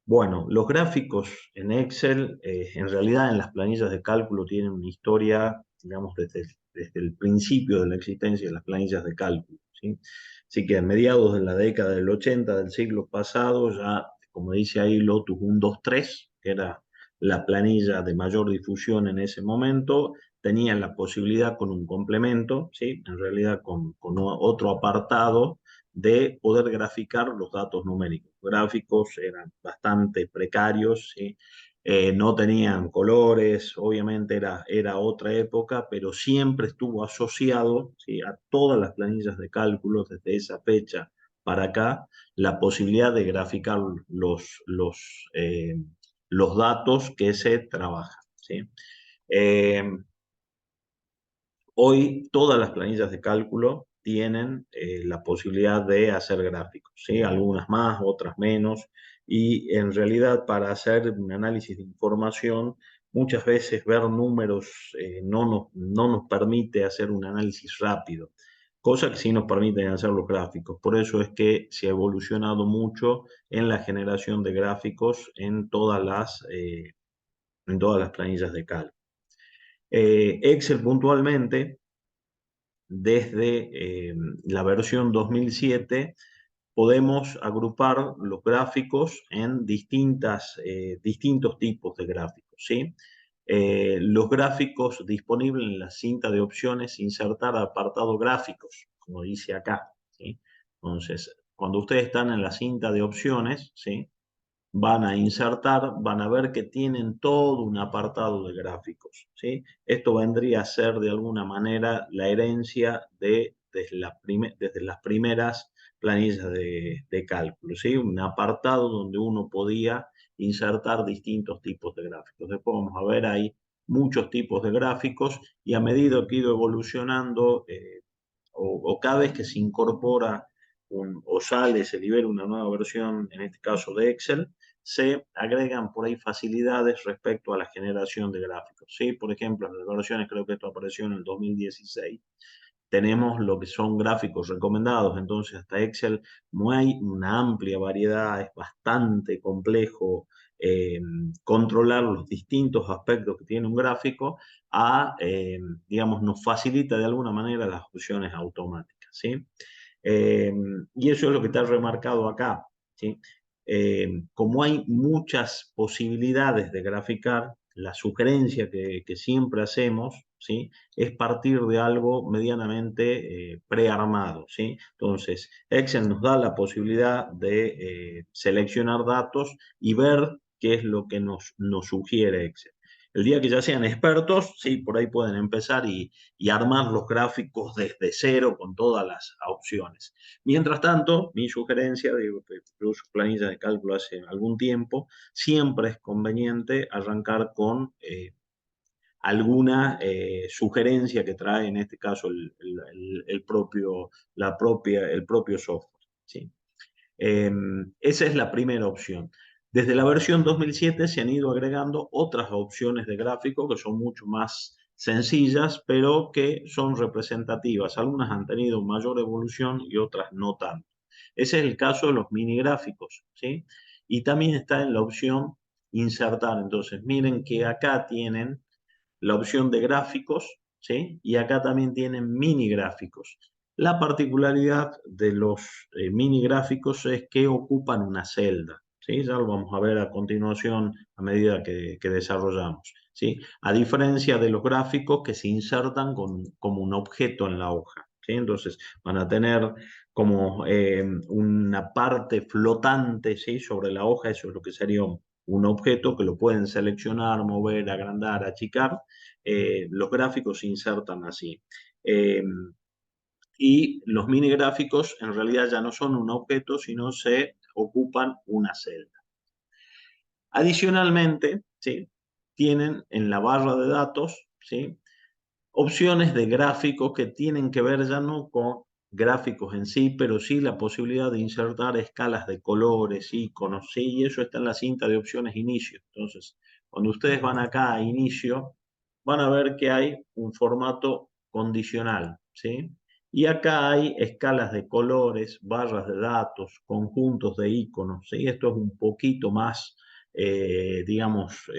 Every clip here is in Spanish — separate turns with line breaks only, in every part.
Bueno, los gráficos en Excel, en realidad en las planillas de cálculo tienen una historia, digamos, desde el principio de la existencia de las planillas de cálculo, ¿sí? Así que a mediados de la década del 80 del siglo pasado, ya, como dice ahí, Lotus 123, que era la planilla de mayor difusión en ese momento, tenían la posibilidad con un complemento, ¿sí? En realidad con otro apartado de poder graficar los datos numéricos. Los gráficos eran bastante precarios, ¿sí? No tenían colores, obviamente era otra época, pero siempre estuvo asociado, ¿sí?, a todas las planillas de cálculo desde esa fecha para acá, la posibilidad de graficar los datos que se trabajan, ¿sí? Eh, Hoy todas las planillas de cálculo tienen la posibilidad de hacer gráficos, ¿sí? Algunas más, otras menos, y en realidad para hacer un análisis de información, muchas veces ver números no nos permite hacer un análisis rápido, cosa que sí nos permiten hacer los gráficos. Por eso es que se ha evolucionado mucho en la generación de gráficos en todas las planillas de cálculo. Excel puntualmente desde la versión 2007 podemos agrupar los gráficos en distintos tipos de gráficos, ¿sí? Los gráficos disponibles en la cinta de opciones, insertar apartado gráficos, como dice acá, ¿sí? Entonces, cuando ustedes están en la cinta de opciones, ¿sí?, van a insertar, van a ver que tienen todo un apartado de gráficos, ¿sí? Esto vendría a ser de alguna manera la herencia desde las primeras planillas de cálculo, ¿sí? Un apartado donde uno podía insertar distintos tipos de gráficos. Después vamos a ver, hay muchos tipos de gráficos y a medida que ha ido evolucionando o cada vez que se incorpora o sale, se libera una nueva versión, en este caso de Excel, se agregan por ahí facilidades respecto a la generación de gráficos, ¿sí? Por ejemplo, en las versiones, creo que esto apareció en el 2016, tenemos lo que son gráficos recomendados, entonces hasta Excel no hay una amplia variedad, es bastante complejo eh, controlar los distintos aspectos que tiene un gráfico, digamos, nos facilita de alguna manera las opciones automáticas, ¿sí? Eh, y eso es lo que está remarcado acá, ¿sí? Como hay muchas posibilidades de graficar, la sugerencia que siempre hacemos, ¿sí?, es partir de algo medianamente prearmado, ¿sí? Entonces, Excel nos da la posibilidad de seleccionar datos y ver qué es lo que nos sugiere Excel. El día que ya sean expertos, sí, por ahí pueden empezar y armar los gráficos desde cero con todas las opciones. Mientras tanto, mi sugerencia, digo que yo uso planillas de cálculo hace algún tiempo, siempre es conveniente arrancar con alguna sugerencia que trae, en este caso, el propio software, ¿sí? Esa es la primera opción. Desde la versión 2007 se han ido agregando otras opciones de gráfico que son mucho más sencillas, pero que son representativas. Algunas han tenido mayor evolución y otras no tanto. Ese es el caso de los mini gráficos, ¿sí? Y también está en la opción insertar. Entonces, miren que acá tienen la opción de gráficos, ¿sí? Y acá también tienen mini gráficos. La particularidad de los mini gráficos es que ocupan una celda, ¿sí? Ya lo vamos a ver a continuación a medida que desarrollamos, ¿sí? A diferencia de los gráficos que se insertan como un objeto en la hoja, ¿sí? Entonces van a tener como una parte flotante, ¿sí?, sobre la hoja. Eso es lo que sería un objeto que lo pueden seleccionar, mover, agrandar, achicar. Los gráficos se insertan así. Eh, y los mini gráficos en realidad ya no son un objeto, sino se ocupan una celda. Adicionalmente, ¿sí?, tienen en la barra de datos, ¿sí?, opciones de gráficos que tienen que ver ya no con gráficos en sí, pero sí la posibilidad de insertar escalas de colores, iconos, ¿sí? Y eso está en la cinta de opciones inicio. Entonces, cuando ustedes van acá a inicio, van a ver que hay un formato condicional, ¿sí? Y acá hay escalas de colores, barras de datos, conjuntos de iconos, ¿sí? Esto es un poquito más, digamos,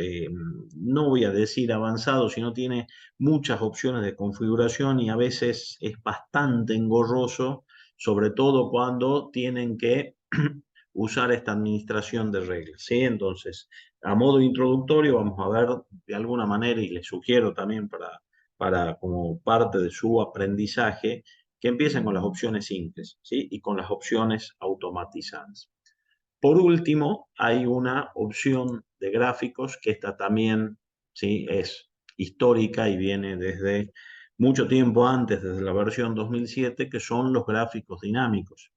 no voy a decir avanzado, sino tiene muchas opciones de configuración y a veces es bastante engorroso, sobre todo cuando tienen que usar esta administración de reglas, ¿sí? Entonces, a modo introductorio vamos a ver de alguna manera, y les sugiero también para como parte de su aprendizaje, que empiecen con las opciones simples, ¿sí? Y con las opciones automatizadas. Por último, hay una opción de gráficos que esta también, ¿sí? Es histórica y viene desde mucho tiempo antes, desde la versión 2007, que son los gráficos dinámicos.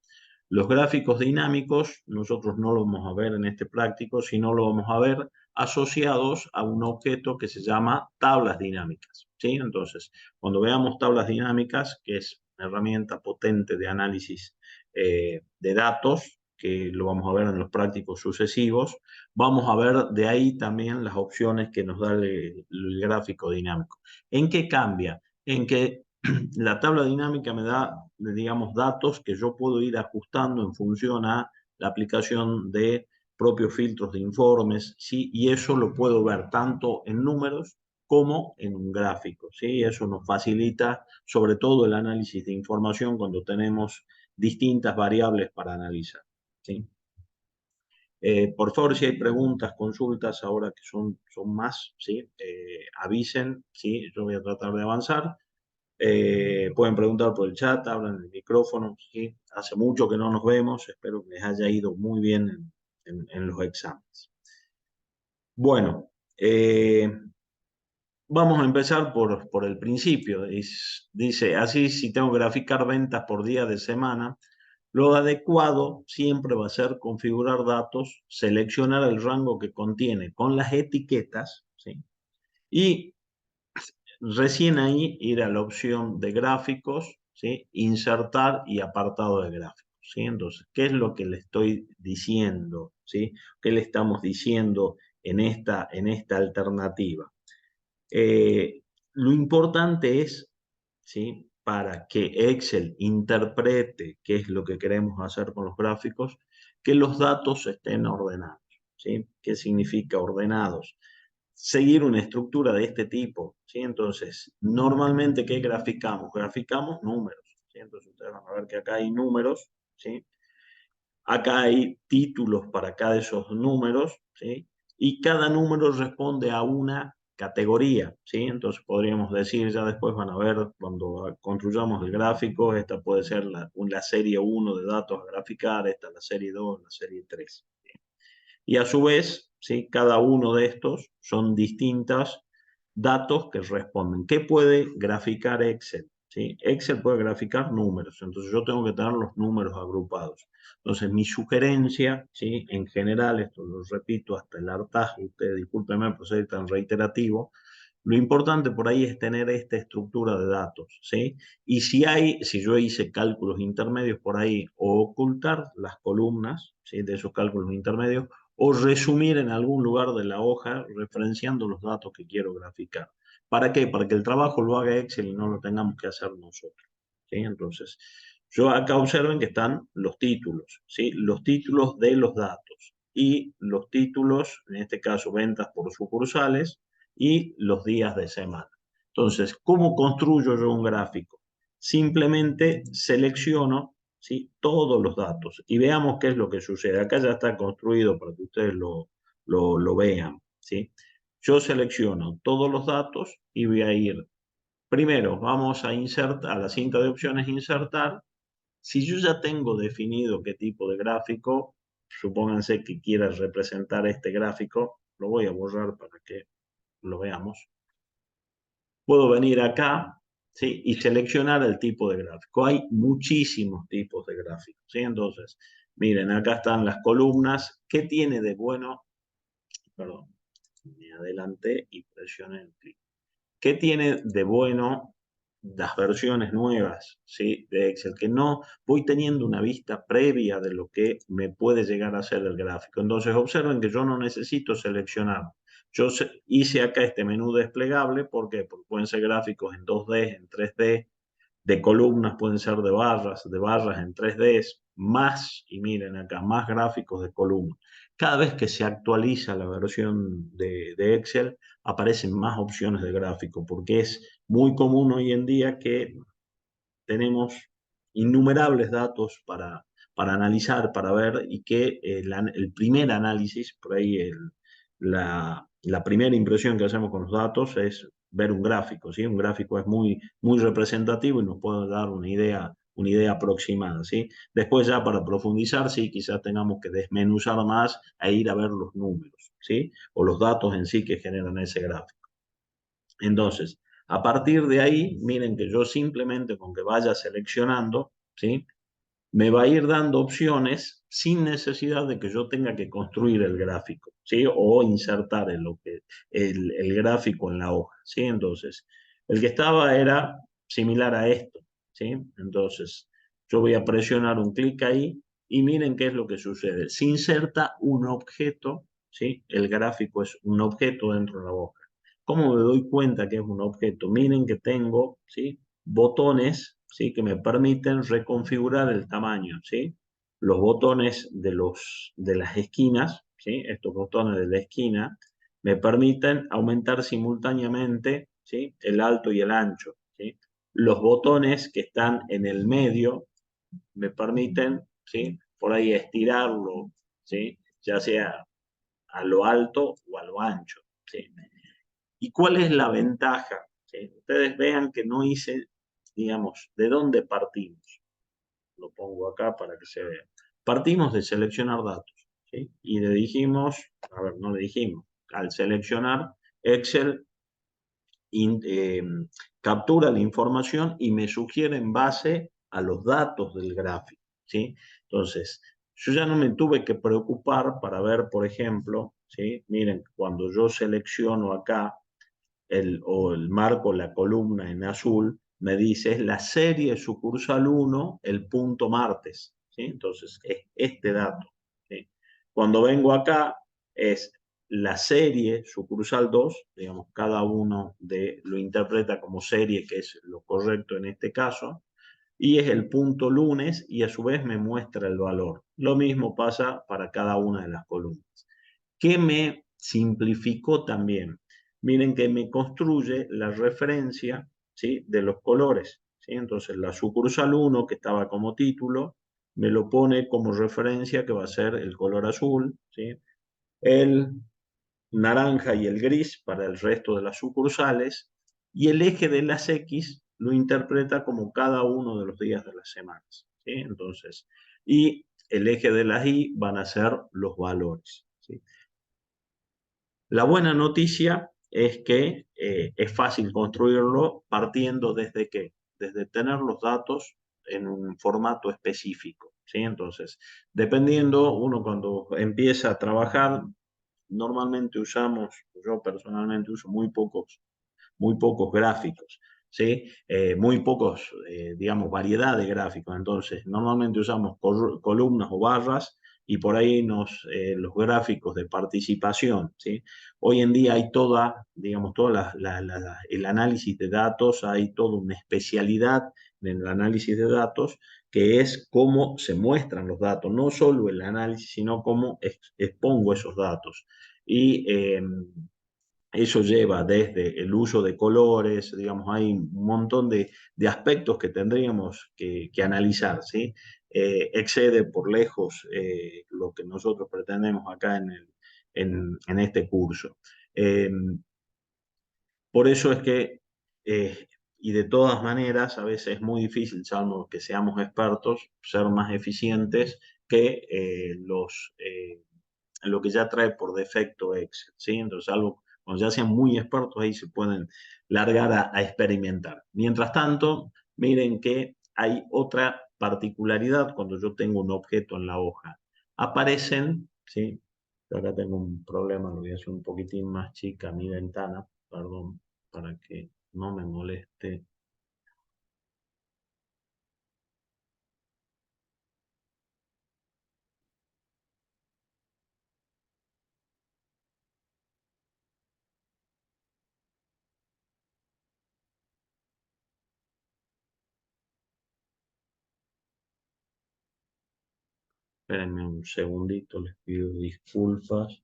Los gráficos dinámicos nosotros no lo vamos a ver en este práctico, sino lo vamos a ver asociados a un objeto que se llama tablas dinámicas, ¿sí? Entonces, cuando veamos tablas dinámicas, que es una herramienta potente de análisis de datos, que lo vamos a ver en los prácticos sucesivos, vamos a ver de ahí también las opciones que nos da el gráfico dinámico. ¿En qué cambia? En que la tabla dinámica me da, digamos, datos que yo puedo ir ajustando en función a la aplicación de propios filtros de informes, ¿sí? Y eso lo puedo ver tanto en números como en un gráfico, ¿sí? Eso nos facilita sobre todo el análisis de información cuando tenemos distintas variables para analizar, ¿sí? Por favor, si hay preguntas, consultas ahora que son más, ¿sí? Avisen, ¿sí? Yo voy a tratar de avanzar. Pueden preguntar por el chat, hablan en el micrófono, ¿sí? Hace mucho que no nos vemos, espero que les haya ido muy bien en los exámenes. Bueno, vamos a empezar por el principio. Dice, así si tengo que graficar ventas por día de semana, lo adecuado siempre va a ser configurar datos, seleccionar el rango que contiene con las etiquetas, ¿sí? Y recién ahí ir a la opción de gráficos, ¿sí? Insertar y apartado de gráficos, ¿sí? Entonces, ¿qué es lo que le estoy diciendo, ¿sí? ¿Qué le estamos diciendo en esta alternativa? Lo importante es, ¿sí? Para que Excel interprete qué es lo que queremos hacer con los gráficos, que los datos estén ordenados, ¿sí? ¿Qué significa ordenados? Seguir una estructura de este tipo, ¿sí? Entonces, normalmente, ¿qué graficamos? Graficamos números, ¿sí? Entonces, ustedes van a ver que acá hay números, ¿sí? Acá hay títulos para cada de esos números, ¿sí? Y cada número responde a una categoría, ¿sí? Entonces podríamos decir, ya después van a ver cuando construyamos el gráfico, esta puede ser la serie 1 de datos a graficar, esta la serie 2, la serie 3. ¿Sí? Y a su vez, ¿sí? Cada uno de estos son distintos datos que responden. ¿Qué puede graficar Excel? ¿Sí? Excel puede graficar números, entonces yo tengo que tener los números agrupados. Entonces mi sugerencia, ¿sí? En general, esto lo repito hasta el hartazgo, ustedes discúlpenme por ser tan reiterativo, lo importante por ahí es tener esta estructura de datos, ¿sí? Y si yo hice cálculos intermedios por ahí, o ocultar las columnas, ¿sí? De esos cálculos intermedios, o resumir en algún lugar de la hoja referenciando los datos que quiero graficar. ¿Para qué? Para que el trabajo lo haga Excel y no lo tengamos que hacer nosotros, ¿sí? Entonces, yo acá observen que están los títulos, ¿sí? Los títulos de los datos y los títulos, en este caso, ventas por sucursales y los días de semana. Entonces, ¿cómo construyo yo un gráfico? Simplemente selecciono, ¿sí? Todos los datos y veamos qué es lo que sucede. Acá ya está construido para que ustedes lo vean, ¿sí? Yo selecciono todos los datos y voy a ir. Primero, vamos a insertar a la cinta de opciones, insertar. Si yo ya tengo definido qué tipo de gráfico, supónganse que quieras representar este gráfico, lo voy a borrar para que lo veamos. Puedo venir acá, ¿sí? Y seleccionar el tipo de gráfico. Hay muchísimos tipos de gráficos, ¿sí? Entonces, miren, acá están las columnas. ¿Qué tiene de bueno? Perdón, me adelanté y presioné el clic. ¿Qué tiene de bueno las versiones nuevas, ¿sí? De Excel? Que no voy teniendo una vista previa de lo que me puede llegar a ser el gráfico. Entonces observen que yo no necesito seleccionar. Yo hice acá este menú desplegable, ¿por qué? Porque pueden ser gráficos en 2D, en 3D, de columnas, pueden ser de barras en 3D, más, y miren acá, más gráficos de columnas. Cada vez que se actualiza la versión de Excel, aparecen más opciones de gráfico, porque es muy común hoy en día que tenemos innumerables datos para analizar, para ver, y que el primer análisis, por ahí la primera impresión que hacemos con los datos es ver un gráfico, ¿sí? Un gráfico es muy representativo y nos puede dar una idea aproximada, ¿sí? Después ya para profundizar, sí, quizás tengamos que desmenuzar más e ir a ver los números, ¿sí? O los datos en sí que generan ese gráfico. Entonces, a partir de ahí, miren que yo simplemente con que vaya seleccionando, ¿sí? Me va a ir dando opciones sin necesidad de que yo tenga que construir el gráfico, ¿sí? O insertar el gráfico en la hoja, ¿sí? Entonces, el que estaba era similar a esto, ¿sí? Entonces, yo voy a presionar un clic ahí y miren qué es lo que sucede. Se inserta un objeto, ¿sí? El gráfico es un objeto dentro de la hoja. ¿Cómo me doy cuenta que es un objeto? Miren que tengo, ¿sí? Botones, ¿sí? Que me permiten reconfigurar el tamaño, ¿sí? Los botones de las esquinas, ¿sí? Estos botones de la esquina me permiten aumentar simultáneamente, ¿sí? El alto y el ancho, ¿sí? Los botones que están en el medio me permiten, ¿sí? Por ahí estirarlo, ¿sí? Ya sea a lo alto o a lo ancho, ¿sí? ¿Y cuál es la ventaja? ¿Sí? Ustedes vean que no hice, digamos, de dónde partimos. Lo pongo acá para que se vea. Partimos de seleccionar datos, ¿sí? Y le dijimos, a ver, no le dijimos, al seleccionar, Excel in- eh, captura la información y me sugiere en base a los datos del gráfico, ¿sí? Entonces, yo ya no me tuve que preocupar para ver, por ejemplo, ¿sí? Miren, cuando yo selecciono acá o el marco, la columna en azul, me dice es la serie sucursal 1, el punto martes, ¿sí? Entonces, es este dato, ¿sí? Cuando vengo acá, es la serie sucursal 2, digamos, cada uno lo interpreta como serie, que es lo correcto en este caso, y es el punto lunes y a su vez me muestra el valor. Lo mismo pasa para cada una de las columnas. ¿Qué me simplificó también? Miren que me construye la referencia, ¿sí? De los colores, ¿sí? Entonces la sucursal 1 que estaba como título me lo pone como referencia que va a ser el color azul, ¿sí? El naranja y el gris para el resto de las sucursales, y el eje de las X lo interpreta como cada uno de los días de las semanas, ¿sí? Entonces, y el eje de las Y van a ser los valores, ¿sí? La buena noticia es que es fácil construirlo partiendo desde qué, desde tener los datos en un formato específico, ¿sí? Entonces, dependiendo, uno cuando empieza a trabajar, normalmente usamos, yo personalmente uso muy pocos gráficos, ¿sí? Muy pocos, digamos, variedad de gráficos. Entonces, normalmente usamos columnas o barras y por ahí los gráficos de participación, ¿sí? Hoy en día hay digamos, el análisis de datos, hay toda una especialidad en el análisis de datos que es cómo se muestran los datos, no solo el análisis, sino cómo expongo esos datos. Y eso lleva desde el uso de colores, digamos, hay un montón de aspectos que tendríamos que analizar, ¿sí? Excede por lejos lo que nosotros pretendemos acá en este curso. Eh, por eso es que, y de todas maneras, a veces es muy difícil, salvo que seamos expertos, ser más eficientes que lo que ya trae por defecto Excel, ¿sí? Entonces, algo, cuando ya sean muy expertos, ahí se pueden largar a experimentar. Mientras tanto, miren que hay otra particularidad cuando yo tengo un objeto en la hoja. Aparecen, ¿sí? Acá tengo un problema, lo voy a hacer un poquitín más chica mi ventana, perdón, para que no me moleste. Espérenme un segundito, les pido disculpas.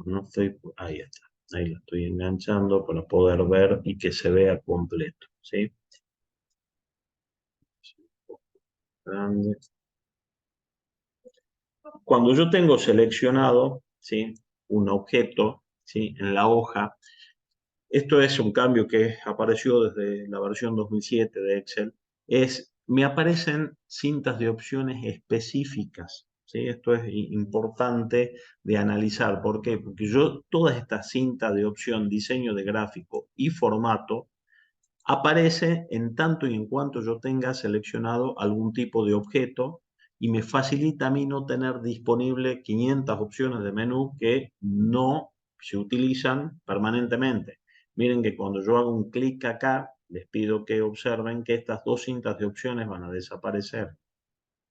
No estoy, ahí está. Ahí lo estoy enganchando para poder ver y que se vea completo, ¿sí? Grande. Cuando yo tengo seleccionado, ¿sí? Un objeto, ¿sí? En la hoja, esto es un cambio que apareció desde la versión 2007 de Excel, me aparecen cintas de opciones específicas, ¿sí? Esto es importante de analizar. ¿Por qué? Porque yo todas estas cintas de opción, diseño de gráfico y formato, aparece en tanto y en cuanto yo tenga seleccionado algún tipo de objeto y me facilita a mí no tener disponible 500 opciones de menú que no se utilizan permanentemente. Miren que cuando yo hago un clic acá, les pido que observen que estas dos cintas de opciones van a desaparecer,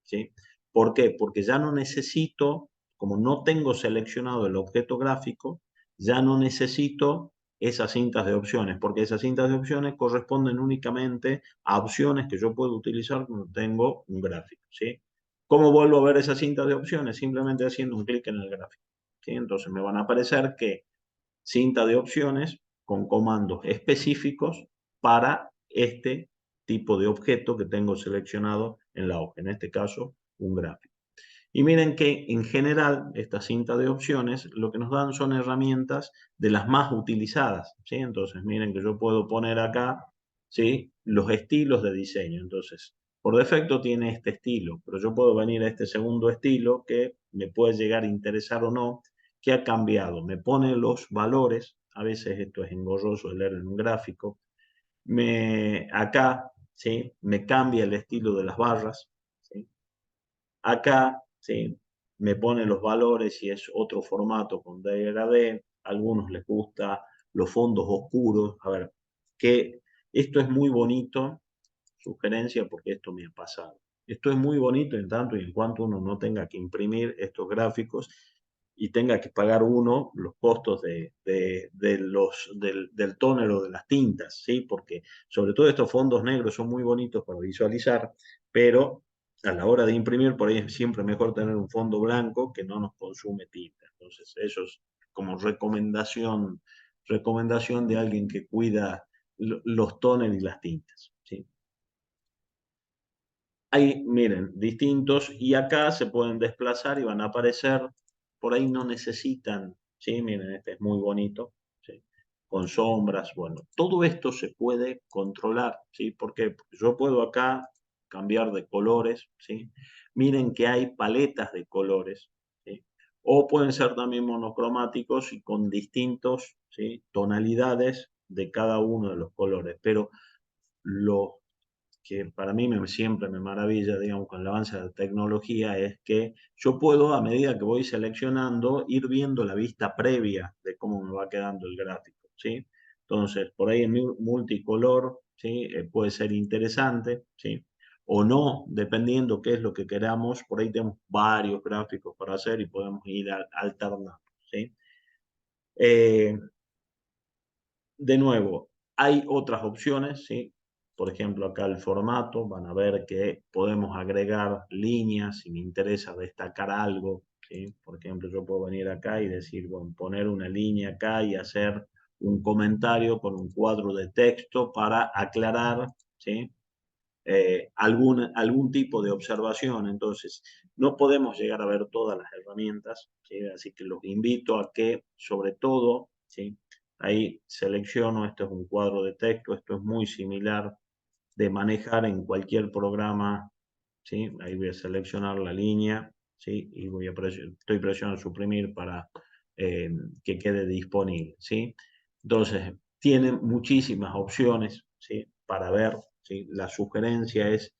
¿sí? ¿Por qué? Porque ya no necesito, como no tengo seleccionado el objeto gráfico, ya no necesito esas cintas de opciones, porque esas cintas de opciones corresponden únicamente a opciones que yo puedo utilizar cuando tengo un gráfico, ¿sí? ¿Cómo vuelvo a ver esas cintas de opciones? Simplemente haciendo un clic en el gráfico, ¿sí? Entonces me van a aparecer que cinta de opciones con comandos específicos para este tipo de objeto que tengo seleccionado en la hoja, en este caso un gráfico. Y miren que en general esta cinta de opciones lo que nos dan son herramientas de las más utilizadas, ¿sí? Entonces miren que yo puedo poner acá, ¿sí? Los estilos de diseño. Entonces, por defecto tiene este estilo, pero yo puedo venir a este segundo estilo que me puede llegar a interesar o no, que ha cambiado. Me pone los valores, a veces esto es engorroso de leer en un gráfico, acá, ¿sí? Me cambia el estilo de las barras, ¿sí? Acá, ¿sí? Me pone los valores y es otro formato con degradé. A algunos les gusta los fondos oscuros. A ver, que esto es muy bonito, sugerencia, porque esto me ha pasado. Esto es muy bonito en tanto y en cuanto uno no tenga que imprimir estos gráficos y tenga que pagar uno los costos del tóner o de las tintas, ¿sí? Porque sobre todo estos fondos negros son muy bonitos para visualizar, pero a la hora de imprimir por ahí es siempre mejor tener un fondo blanco que no nos consume tinta. Entonces, eso es como recomendación de alguien que cuida los tóner y las tintas, ¿sí? Hay, miren, distintos y acá se pueden desplazar y van a aparecer, por ahí no necesitan, ¿sí? Miren, este es muy bonito, ¿sí? Con sombras, bueno, todo esto se puede controlar, ¿sí? ¿Por qué? Porque yo puedo acá cambiar de colores, ¿sí? Miren que hay paletas de colores, ¿sí? O pueden ser también monocromáticos y con distintos, ¿sí? Tonalidades de cada uno de los colores, pero lo que para mí siempre me maravilla, digamos, con el avance de la tecnología, es que yo puedo, a medida que voy seleccionando, ir viendo la vista previa de cómo me va quedando el gráfico, ¿sí? Entonces, por ahí en multicolor, ¿sí? Puede ser interesante, ¿sí? O no, dependiendo qué es lo que queramos, por ahí tenemos varios gráficos para hacer y podemos ir alternando, ¿sí? Eh, de nuevo, hay otras opciones, ¿sí? Por ejemplo, acá el formato, van a ver que podemos agregar líneas si me interesa destacar algo, ¿sí? Por ejemplo, yo puedo venir acá y decir, bueno, poner una línea acá y hacer un comentario con un cuadro de texto para aclarar, ¿sí? Algún tipo de observación. Entonces, no podemos llegar a ver todas las herramientas, ¿sí? Así que los invito a que, sobre todo, ¿sí? Ahí selecciono, esto es un cuadro de texto, esto es muy similar de manejar en cualquier programa, ¿sí? Ahí voy a seleccionar la línea, ¿sí? Y estoy presionando suprimir para que quede disponible, ¿sí? Entonces, tienen muchísimas opciones, ¿sí? Para ver, ¿sí? La sugerencia es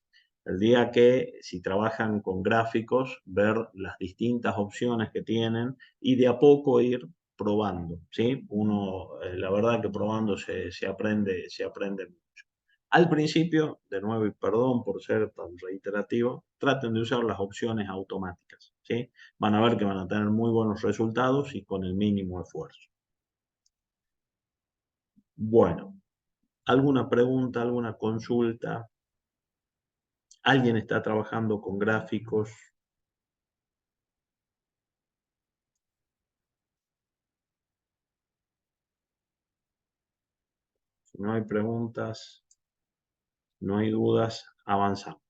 el día que, si trabajan con gráficos, ver las distintas opciones que tienen y de a poco ir probando, ¿sí? Uno, la verdad que probando se aprende mucho. Al principio, de nuevo, y perdón por ser tan reiterativo, traten de usar las opciones automáticas, ¿sí? Van a ver que van a tener muy buenos resultados y con el mínimo esfuerzo. Bueno, ¿alguna pregunta, alguna consulta? ¿Alguien está trabajando con gráficos? Si no hay preguntas, no hay dudas, avanzamos.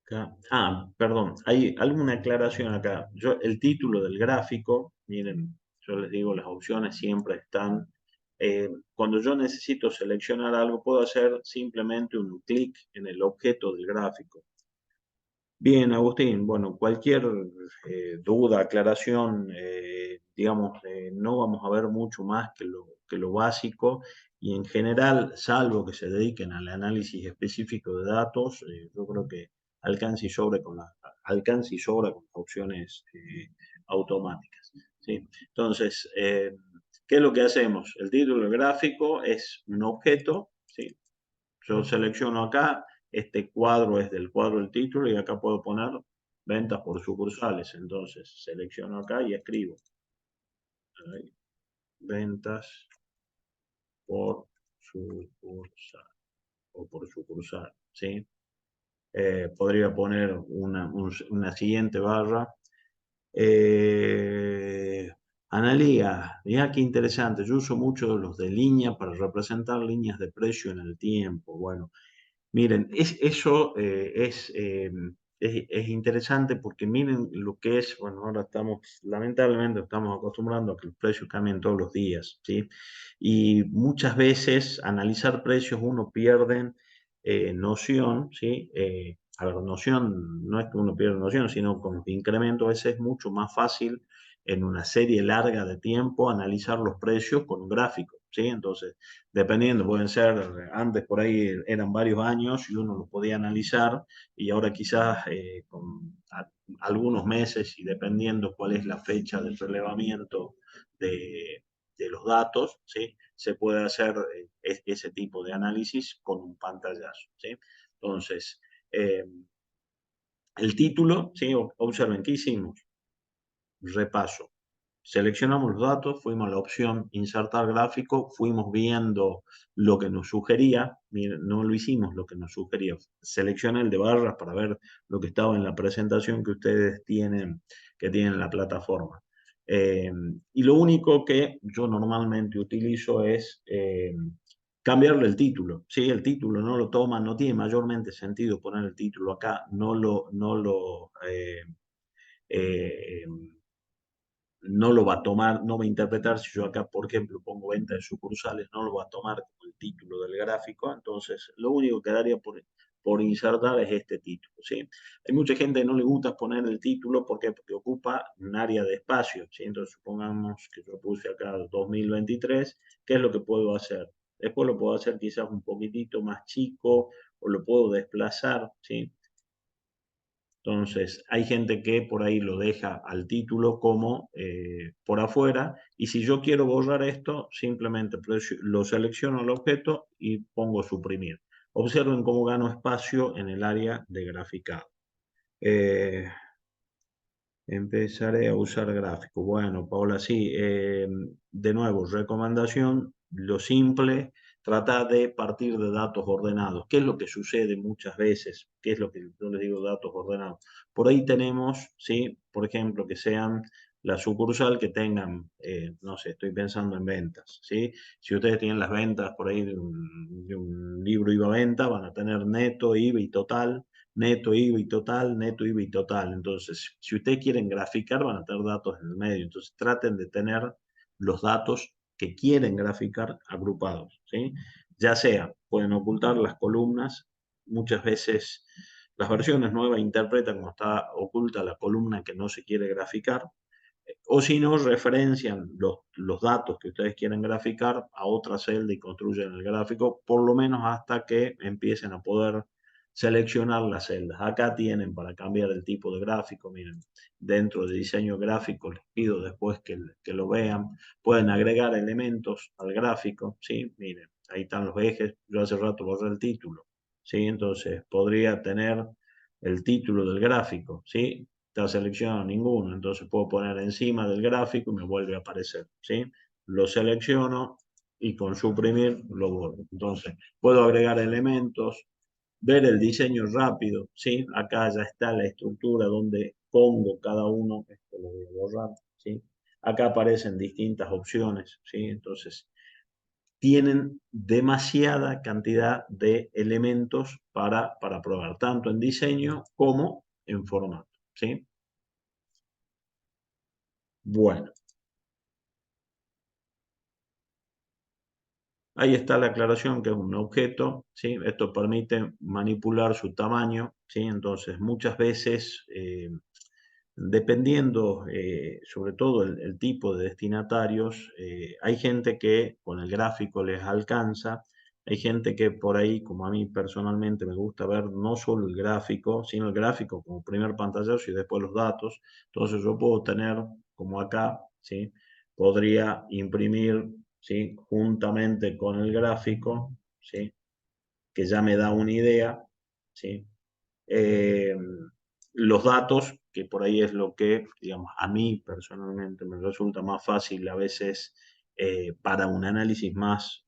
Acá. Ah, perdón, hay alguna aclaración acá. El título del gráfico, miren, yo les digo, las opciones siempre están. Cuando yo necesito seleccionar algo, puedo hacer simplemente un clic en el objeto del gráfico. Bien, Agustín, bueno, cualquier duda, aclaración, digamos, no vamos a ver mucho más que lo básico y en general, salvo que se dediquen al análisis específico de datos, yo creo que alcanza y sobra alcanza y sobra con las opciones automáticas, ¿sí? Entonces, ¿qué es lo que hacemos? El título del gráfico es un objeto, ¿sí? Yo selecciono acá, este cuadro es del cuadro del título y acá puedo poner ventas por sucursales. Entonces selecciono acá y escribo ahí, ventas por sucursal o por sucursal, ¿sí? Podría poner una siguiente barra. Eh, Analía, mira qué interesante. Yo uso mucho los de línea para representar líneas de precio en el tiempo. Bueno, miren, eso es interesante porque miren lo que es, bueno, ahora estamos, lamentablemente estamos acostumbrando a que los precios cambien todos los días, ¿sí? Y muchas veces analizar precios uno pierde noción, ¿sí? A ver, noción, no es que uno pierda noción, sino con los incrementos a veces es mucho más fácil en una serie larga de tiempo analizar los precios con un gráfico, ¿sí? Entonces, dependiendo, pueden ser, antes por ahí eran varios años y uno lo podía analizar y ahora quizás algunos meses y dependiendo cuál es la fecha del relevamiento de, de los datos, ¿sí? Se puede hacer ese tipo de análisis con un pantallazo, ¿sí? Entonces, eh, el título, ¿sí? Observen, ¿qué hicimos? Repaso. Seleccionamos los datos, fuimos a la opción insertar gráfico, fuimos viendo lo que nos sugería, miren, no lo hicimos lo que nos sugería, seleccioné el de barras para ver lo que estaba en la presentación que ustedes tienen, que tienen en la plataforma. Y lo único que yo normalmente utilizo es cambiarle el título. ¿Sí? El título no lo toma, no tiene mayormente sentido poner el título acá, eh, no lo va a tomar, no va a interpretar, si yo acá, por ejemplo, pongo venta de sucursales, no lo va a tomar como el título del gráfico, entonces lo único que daría por insertar es este título, ¿sí? Hay mucha gente que no le gusta poner el título, ¿por qué? Porque ocupa un área de espacio, ¿sí? Entonces supongamos que yo puse acá 2023, ¿qué es lo que puedo hacer? Después lo puedo hacer quizás un poquitito más chico o lo puedo desplazar, ¿sí? Entonces, hay gente que por ahí lo deja al título como por afuera y si yo quiero borrar esto, simplemente lo selecciono el objeto y pongo suprimir. Observen cómo gano espacio en el área de graficado. Eh, Empezaré a usar gráfico. Bueno, Paola, sí. De nuevo, recomendación, lo simple, trata de partir de datos ordenados. ¿Qué es lo que sucede muchas veces? ¿Qué es lo que yo les digo datos ordenados? Por ahí tenemos, ¿sí? Por ejemplo, que sean la sucursal que tengan, no sé, estoy pensando en ventas, ¿sí? Si ustedes tienen las ventas por ahí de un libro IVA venta, van a tener neto, IVA y total neto, IVA y total, neto, IVA y total. Entonces, si ustedes quieren graficar, van a tener datos en el medio. Entonces, traten de tener los datos que quieren graficar agrupados, ¿sí? Ya sea, pueden ocultar las columnas, muchas veces las versiones nuevas interpretan como está oculta la columna que no se quiere graficar, o si no, referencian los datos que ustedes quieren graficar a otra celda y construyen el gráfico, por lo menos hasta que empiecen a poder seleccionar las celdas. Acá tienen para cambiar el tipo de gráfico, miren, dentro de diseño gráfico les pido después que lo vean, pueden agregar elementos al gráfico, ¿sí? Miren, ahí están los ejes, yo hace rato borré el título, ¿sí? Entonces podría tener el título del gráfico, ¿sí? Está seleccionado ninguno, entonces puedo poner encima del gráfico y me vuelve a aparecer, ¿sí? Lo selecciono y con suprimir lo borro. Entonces, puedo agregar elementos, ver el diseño rápido, ¿sí? Acá ya está la estructura donde pongo cada uno, esto lo voy a borrar, ¿sí? Acá aparecen distintas opciones, ¿sí? Entonces, tienen demasiada cantidad de elementos para probar, tanto en diseño como en formato, ¿sí? Bueno, ahí está la aclaración que es un objeto, ¿sí? Esto permite manipular su tamaño, ¿sí? Entonces, muchas veces, dependiendo, sobre todo el tipo de destinatarios, hay gente que con el gráfico les alcanza, hay gente que por ahí, como a mí personalmente me gusta ver no solo el gráfico, sino el gráfico como primer pantallazo y después los datos. Entonces yo puedo tener, como acá, ¿sí? Podría imprimir, ¿sí? Juntamente con el gráfico, ¿sí? Que ya me da una idea, ¿sí? eh, los datos, que por ahí es lo que, digamos, a mí personalmente me resulta más fácil a veces para un análisis más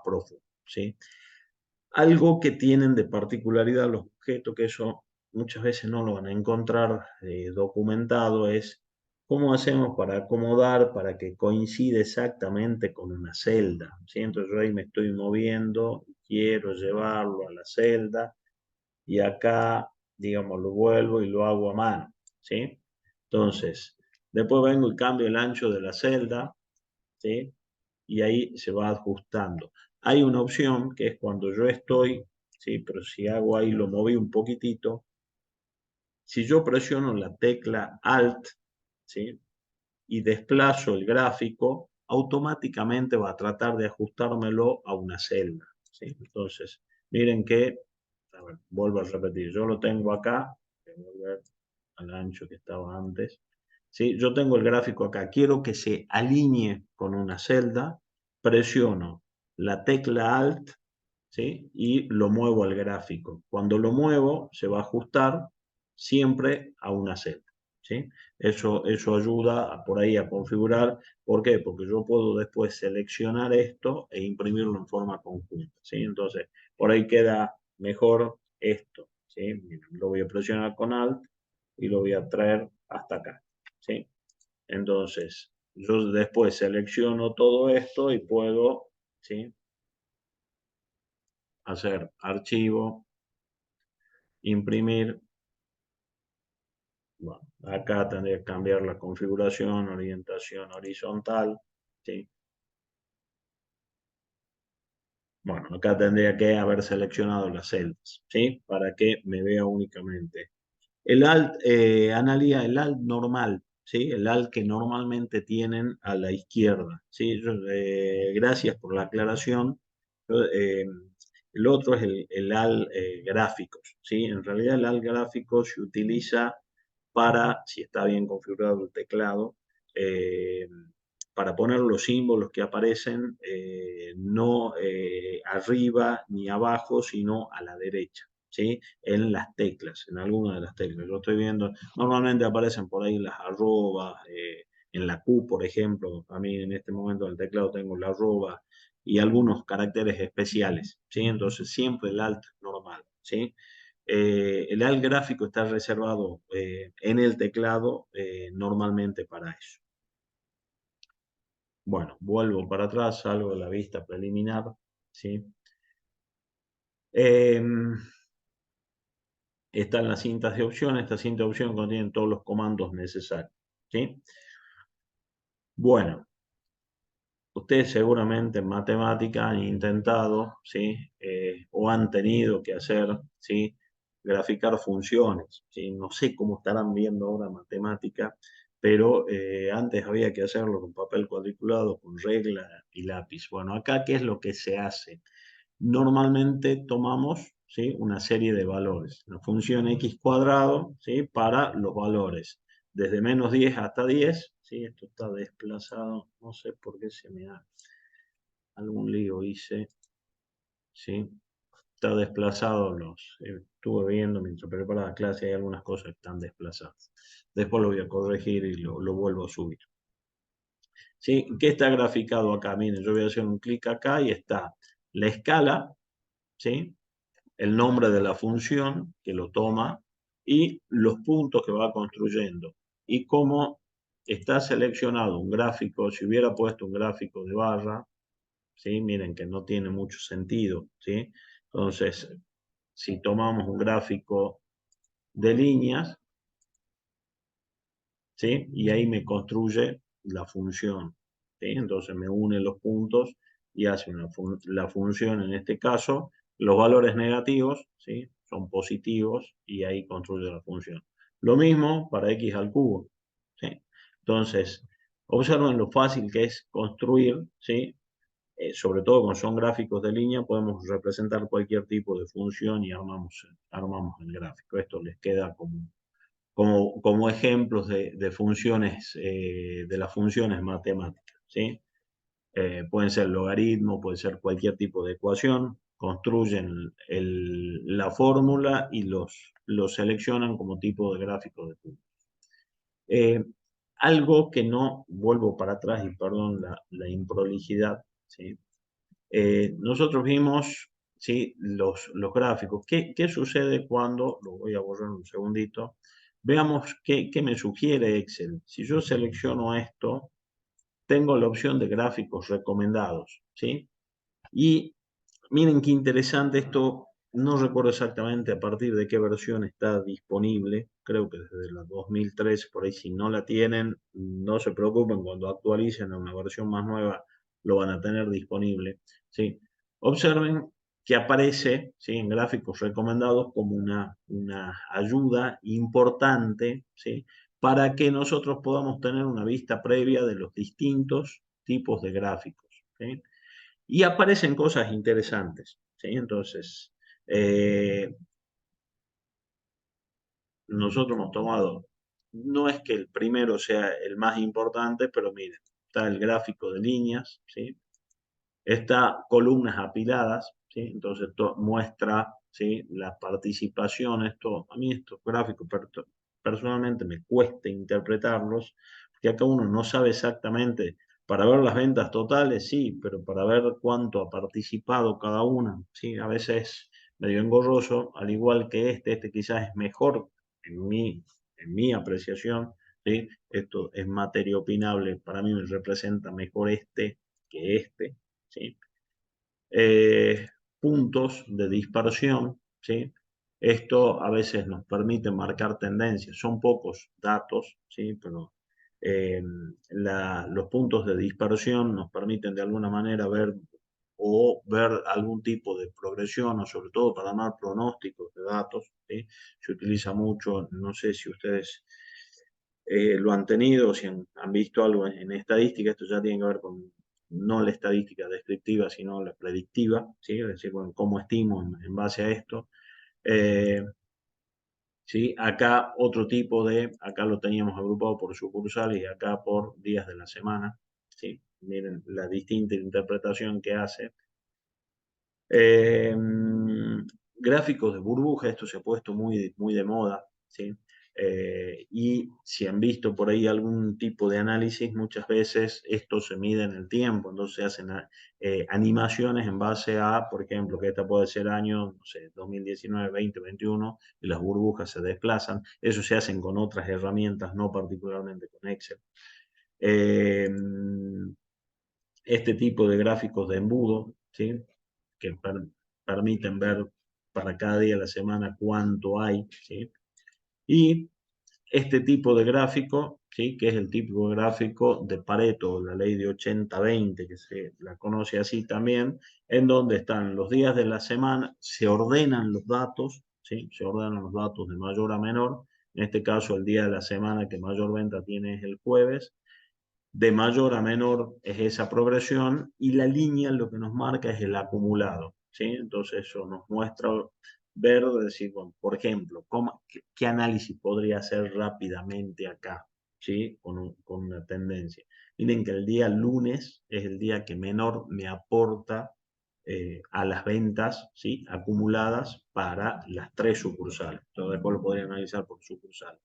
profundo, ¿sí? Algo que tienen de particularidad los objetos, que eso muchas veces no lo van a encontrar documentado, es cómo hacemos para acomodar para que coincida exactamente con una celda, ¿sí? Entonces yo ahí me estoy moviendo, quiero llevarlo a la celda, y acá, digamos, lo vuelvo y lo hago a mano, ¿sí? Entonces, después vengo y cambio el ancho de la celda, ¿sí? Y ahí se va ajustando. Hay una opción que es cuando yo estoy, ¿sí? Pero si hago ahí, lo moví un poquitito, si yo presiono la tecla Alt, ¿sí? Y desplazo el gráfico, automáticamente va a tratar de ajustármelo a una celda, ¿sí? Entonces, miren que, a ver, vuelvo a repetir, yo lo tengo acá, voy a volver al ancho que estaba antes, ¿sí? Yo tengo el gráfico acá, quiero que se alinee con una celda, presiono la tecla Alt, ¿sí? Y lo muevo al gráfico. Cuando lo muevo, se va a ajustar siempre a una celda, ¿sí? Eso ayuda por ahí a configurar. ¿Por qué? Porque yo puedo después seleccionar esto e imprimirlo en forma conjunta, ¿sí? Entonces, por ahí queda mejor esto, ¿sí? Lo voy a presionar con Alt y lo voy a traer hasta acá, ¿sí? Entonces, yo después selecciono todo esto y puedo, ¿sí? Hacer archivo, imprimir. Bueno, acá tendría que cambiar la configuración, orientación horizontal, ¿sí? Bueno, acá tendría que haber seleccionado las celdas, ¿sí? Para que me vea únicamente. El Alt, Analia, el Alt normal, ¿sí? El Alt que normalmente tienen a la izquierda, ¿sí? Gracias por la aclaración. El otro es el Alt gráficos, ¿sí? En realidad el Alt gráficos se utiliza para, si está bien configurado el teclado, eh, para poner los símbolos que aparecen no arriba ni abajo, sino a la derecha, ¿sí? En las teclas, en alguna de las teclas. Yo estoy viendo, normalmente aparecen por ahí las arrobas, en la Q, por ejemplo, a mí en este momento en el teclado tengo la arroba y algunos caracteres especiales, ¿sí? Entonces siempre el alt normal, ¿sí? El alt gráfico está reservado en el teclado normalmente para eso. Bueno, vuelvo para atrás, salgo de la vista preliminar, ¿sí? Eh, Están las cintas de opción. Esta cinta de opción contiene todos los comandos necesarios, ¿sí? Bueno, ustedes seguramente en matemática han intentado, ¿sí? O han tenido que hacer, ¿sí? Graficar funciones, ¿sí? No sé cómo estarán viendo ahora matemática, pero antes había que hacerlo con papel cuadriculado, con regla y lápiz. Bueno, acá, ¿qué es lo que se hace? Normalmente tomamos, ¿sí? Una serie de valores, la función x cuadrado, ¿sí? Para los valores desde -10 hasta 10, ¿sí? Esto está desplazado, no sé por qué se me da algún lío hice, ¿sí? Está desplazado estuve viendo mientras preparaba la clase, hay algunas cosas que están desplazadas. Después lo voy a corregir y lo vuelvo a subir. ¿Sí? ¿Qué está graficado acá? Miren, yo voy a hacer un clic acá y está la escala, ¿sí? el nombre de la función que lo toma y los puntos que va construyendo. Y cómo está seleccionado un gráfico, si hubiera puesto un gráfico de barra, ¿sí? Miren que no tiene mucho sentido, ¿sí? Entonces, si tomamos un gráfico de líneas, ¿sí? Y ahí me construye la función, ¿sí? Entonces me une los puntos y hace la función, en este caso, los valores negativos, ¿sí? Son positivos y ahí construye la función. Lo mismo para x al cubo, ¿sí? Entonces, observen lo fácil que es construir, ¿sí? Sobre todo cuando son gráficos de línea, podemos representar cualquier tipo de función y armamos el gráfico. Esto les queda como ejemplos de funciones, de las funciones matemáticas, ¿sí? Pueden ser logaritmos, puede ser cualquier tipo de ecuación, construyen la fórmula y los seleccionan como tipo de gráfico de puntos. Eh, Algo que no, vuelvo para atrás y perdón la improlijidad, ¿sí? Nosotros vimos, ¿sí? Los gráficos. ¿Qué sucede cuando, lo voy a borrar un segundito, veamos qué me sugiere Excel? Si yo selecciono esto, tengo la opción de gráficos recomendados, ¿sí? Y miren qué interesante esto, no recuerdo exactamente a partir de qué versión está disponible, creo que desde la 2003, por ahí si no la tienen, no se preocupen, cuando actualicen a una versión más nueva lo van a tener disponible, ¿sí? Observen que aparece, ¿sí? En gráficos recomendados como una ayuda importante, ¿sí? Para que nosotros podamos tener una vista previa de los distintos tipos de gráficos, ¿sí? Y aparecen cosas interesantes, ¿sí? Entonces, eh, nosotros hemos tomado, no es que el primero sea el más importante, pero miren, está el gráfico de líneas, ¿sí? Está columnas apiladas, ¿sí? Entonces muestra, ¿sí? La participación. A mí estos gráficos personalmente me cuesta interpretarlos, porque acá uno no sabe exactamente, para ver las ventas totales, sí, pero para ver cuánto ha participado cada una, ¿sí? A veces es medio engorroso, al igual que este quizás es mejor en mi apreciación, ¿sí? Esto es materia opinable, para mí me representa mejor este que este, ¿sí? Eh, Puntos de dispersión, ¿sí? Esto a veces nos permite marcar tendencias, son pocos datos, ¿sí? Pero los puntos de dispersión nos permiten de alguna manera ver algún tipo de progresión o sobre todo para dar pronósticos de datos, ¿sí? Se utiliza mucho, no sé si ustedes lo han tenido, si han visto algo en estadística, esto ya tiene que ver con no la estadística descriptiva, sino la predictiva, ¿sí? Es decir, bueno, cómo estimo en base a esto. Eh, ¿Sí? Acá otro tipo acá lo teníamos agrupado por sucursales y acá por días de la semana, ¿sí? Miren la distinta interpretación que hace. Eh, Gráficos de burbuja, esto se ha puesto muy de moda, ¿sí? Y si han visto por ahí algún tipo de análisis, muchas veces esto se mide en el tiempo, entonces se hacen animaciones en base a, por ejemplo, que esta puede ser año, no sé, 2019, 20, 21, y las burbujas se desplazan. Eso se hacen con otras herramientas, no particularmente con Excel. Eh, este tipo de gráficos de embudo, ¿sí? Que permiten ver para cada día de la semana cuánto hay, ¿sí? Y este tipo de gráfico, ¿sí? Que es el típico gráfico de Pareto, la ley de 80-20, que se la conoce así también, en donde están los días de la semana, se ordenan los datos, ¿sí? Se ordenan los datos de mayor a menor. En este caso, el día de la semana que mayor venta tiene es el jueves, de mayor a menor es esa progresión y la línea lo que nos marca es el acumulado, ¿sí? Entonces eso nos muestra ver, decir, bueno, por ejemplo, qué análisis podría hacer rápidamente acá, ¿sí? Con una tendencia. Miren que el día lunes es el día que menor me aporta a las ventas, ¿sí? Acumuladas para las 3 sucursales. Entonces después lo podría analizar por sucursal.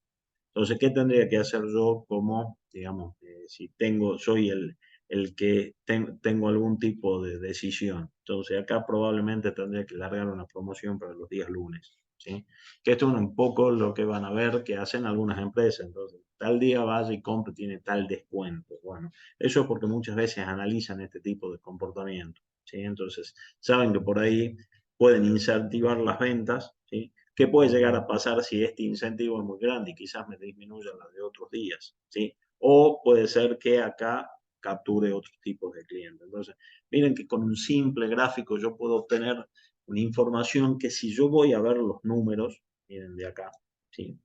Entonces, ¿qué tendría que hacer yo como, digamos, si soy el que tengo algún tipo de decisión? Entonces acá probablemente tendría que largar una promoción para los días lunes, ¿sí? Que esto es un poco lo que van a ver que hacen algunas empresas. Entonces, tal día vaya y compre, tiene tal descuento. Bueno, eso es porque muchas veces analizan este tipo de comportamiento, ¿sí? Entonces, saben que por ahí pueden incentivar las ventas, ¿sí? ¿Qué puede llegar a pasar si este incentivo es muy grande y quizás me disminuya la de otros días, ¿sí? O puede ser que acá capture otros tipos de clientes. Entonces, miren que con un simple gráfico yo puedo obtener una información que si yo voy a ver los números, miren de acá, ¿sí?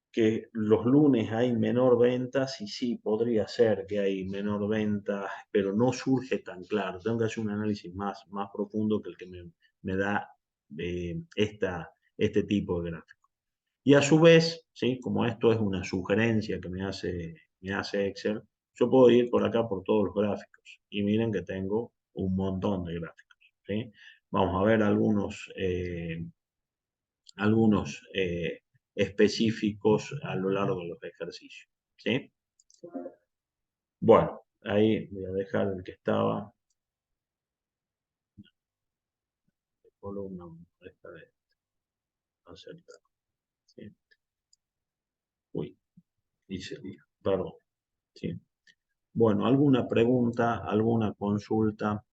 Que los lunes hay menor ventas y sí, podría ser que hay menor ventas, pero no surge tan claro. Tengo que hacer un análisis más profundo que el que me da este tipo de gráfico. Y a su vez, ¿sí? Como esto es una sugerencia que me hace Excel, yo puedo ir por acá por todos los gráficos. Y miren que tengo un montón de gráficos, ¿sí? Vamos a ver algunos específicos a lo largo de los ejercicios, ¿sí? Bueno, ahí voy a dejar el que estaba. Columna, esta vez, acerca, ¿sí? Uy, hice lío, perdón, ¿sí? Bueno, ¿alguna pregunta, alguna consulta?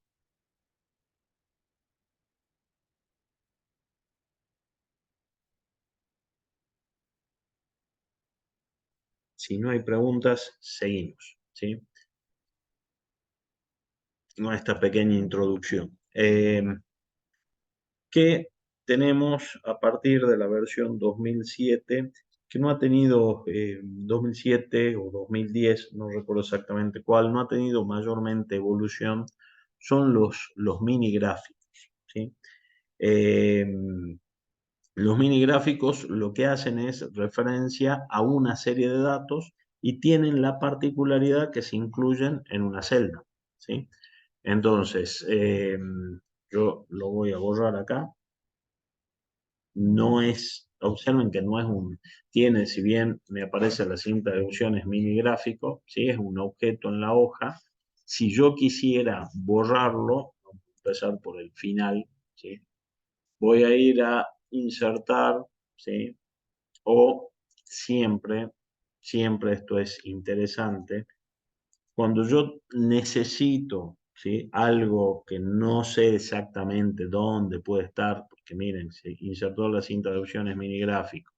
Si no hay preguntas, seguimos, ¿sí? Nuestra pequeña introducción. Que tenemos a partir de la versión 2007, que no ha tenido 2007 o 2010, no recuerdo exactamente cuál, no ha tenido mayormente evolución, son los mini gráficos, ¿sí? Eh, los mini gráficos lo que hacen es referencia a una serie de datos y tienen la particularidad que se incluyen en una celda, ¿sí? Entonces, yo lo voy a borrar acá. No es, observen que no es tiene, si bien me aparece la cinta de opciones mini gráfico, ¿sí? Es un objeto en la hoja. Si yo quisiera borrarlo, vamos a empezar por el final, ¿sí? Voy a ir a insertar, ¿sí? O siempre esto es interesante, cuando yo necesito, ¿sí? Algo que no sé exactamente dónde puede estar, porque miren, se insertó la cinta de opciones mini gráfico,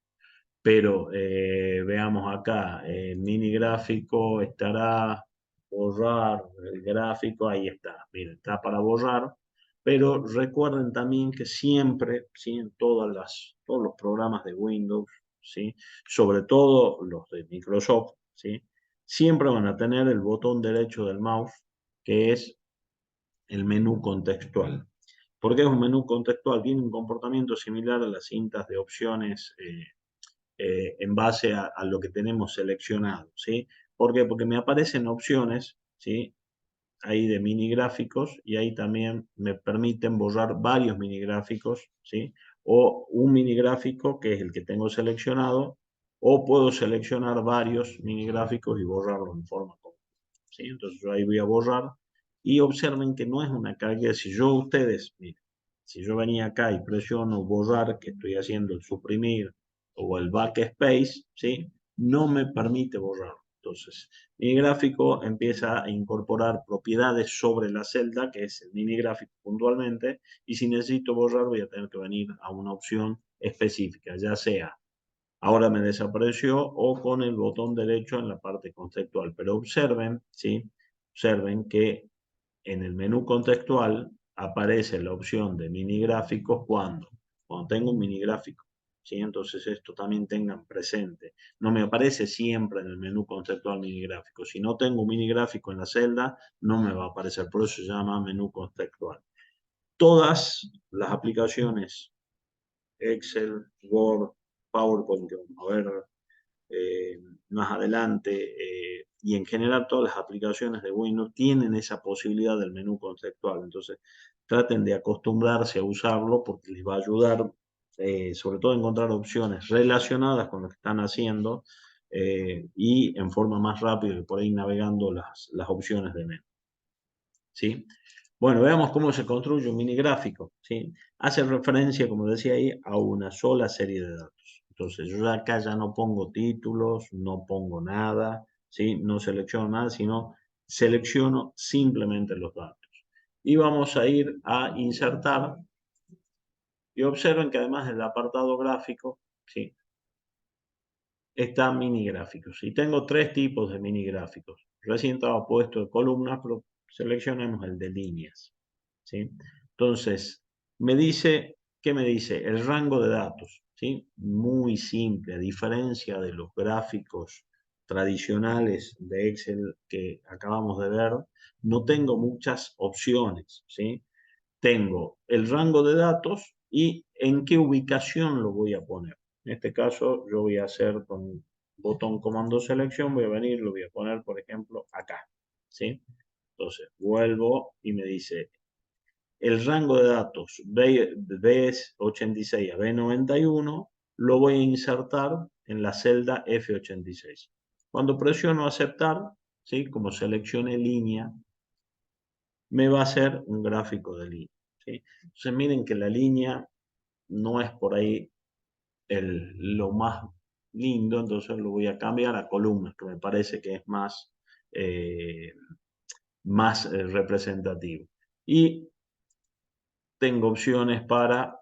pero veamos acá, mini gráfico estará borrar el gráfico, ahí está, miren, está para borrar, pero recuerden también que siempre, ¿sí? En todos los programas de Windows, ¿sí? Sobre todo los de Microsoft, ¿sí? Siempre van a tener el botón derecho del mouse, que es el menú contextual. ¿Por qué es un menú contextual? Tiene un comportamiento similar a las cintas de opciones en base a lo que tenemos seleccionado, ¿sí? ¿Por qué? Porque me aparecen opciones, ¿sí? Ahí de mini gráficos y ahí también me permiten borrar varios mini gráficos, ¿sí? O un mini gráfico que es el que tengo seleccionado, o puedo seleccionar varios mini gráficos y borrarlos en forma común, ¿sí? Entonces yo ahí voy a borrar y observen que no es una carga. Si yo ustedes, miren, si yo venía acá y presiono borrar, que estoy haciendo el suprimir o el backspace, ¿sí? No me permite borrar. Entonces, mi gráfico empieza a incorporar propiedades sobre la celda, que es el mini gráfico puntualmente, y si necesito borrar voy a tener que venir a una opción específica, ya sea ahora me desapareció o con el botón derecho en la parte contextual. Pero observen, ¿sí? Observen que en el menú contextual aparece la opción de mini gráficos cuando tengo un mini gráfico, ¿sí? Entonces esto también tengan presente. No me aparece siempre en el menú contextual mini gráfico. Si no tengo un mini gráfico en la celda, no me va a aparecer. Por eso se llama menú contextual. Todas las aplicaciones, Excel, Word, PowerPoint, que vamos a ver eh, más adelante, y en general todas las aplicaciones de Windows tienen esa posibilidad del menú conceptual. Entonces, traten de acostumbrarse a usarlo porque les va a ayudar, sobre todo a encontrar opciones relacionadas con lo que están haciendo y en forma más rápida y por ahí navegando las opciones de menú, ¿sí? Bueno, veamos cómo se construye un mini gráfico, ¿sí? Hace referencia, como decía ahí, a una sola serie de datos. Entonces, yo acá ya no pongo títulos, no pongo nada, ¿sí? No selecciono nada, sino selecciono simplemente los datos. Y vamos a ir a insertar, y observen que además del apartado gráfico, ¿sí? Está mini gráficos. Y tengo tres tipos de mini gráficos. Recién estaba puesto de columnas, pero seleccionemos el de líneas, ¿sí? Entonces, ¿qué me dice? El rango de datos, ¿sí? Muy simple, a diferencia de los gráficos tradicionales de Excel que acabamos de ver, no tengo muchas opciones, ¿sí? Tengo el rango de datos y en qué ubicación lo voy a poner. En este caso, yo voy a hacer con botón comando selección, voy a venir, lo voy a poner, por ejemplo, acá, ¿sí? Entonces, vuelvo y me dice, el rango de datos B86 a B91 lo voy a insertar en la celda F86. Cuando presiono aceptar, ¿sí? Como seleccione línea, me va a hacer un gráfico de línea, ¿sí? Entonces miren que la línea no es por ahí lo más lindo, entonces lo voy a cambiar a columnas, que me parece que es más representativo. Y tengo opciones para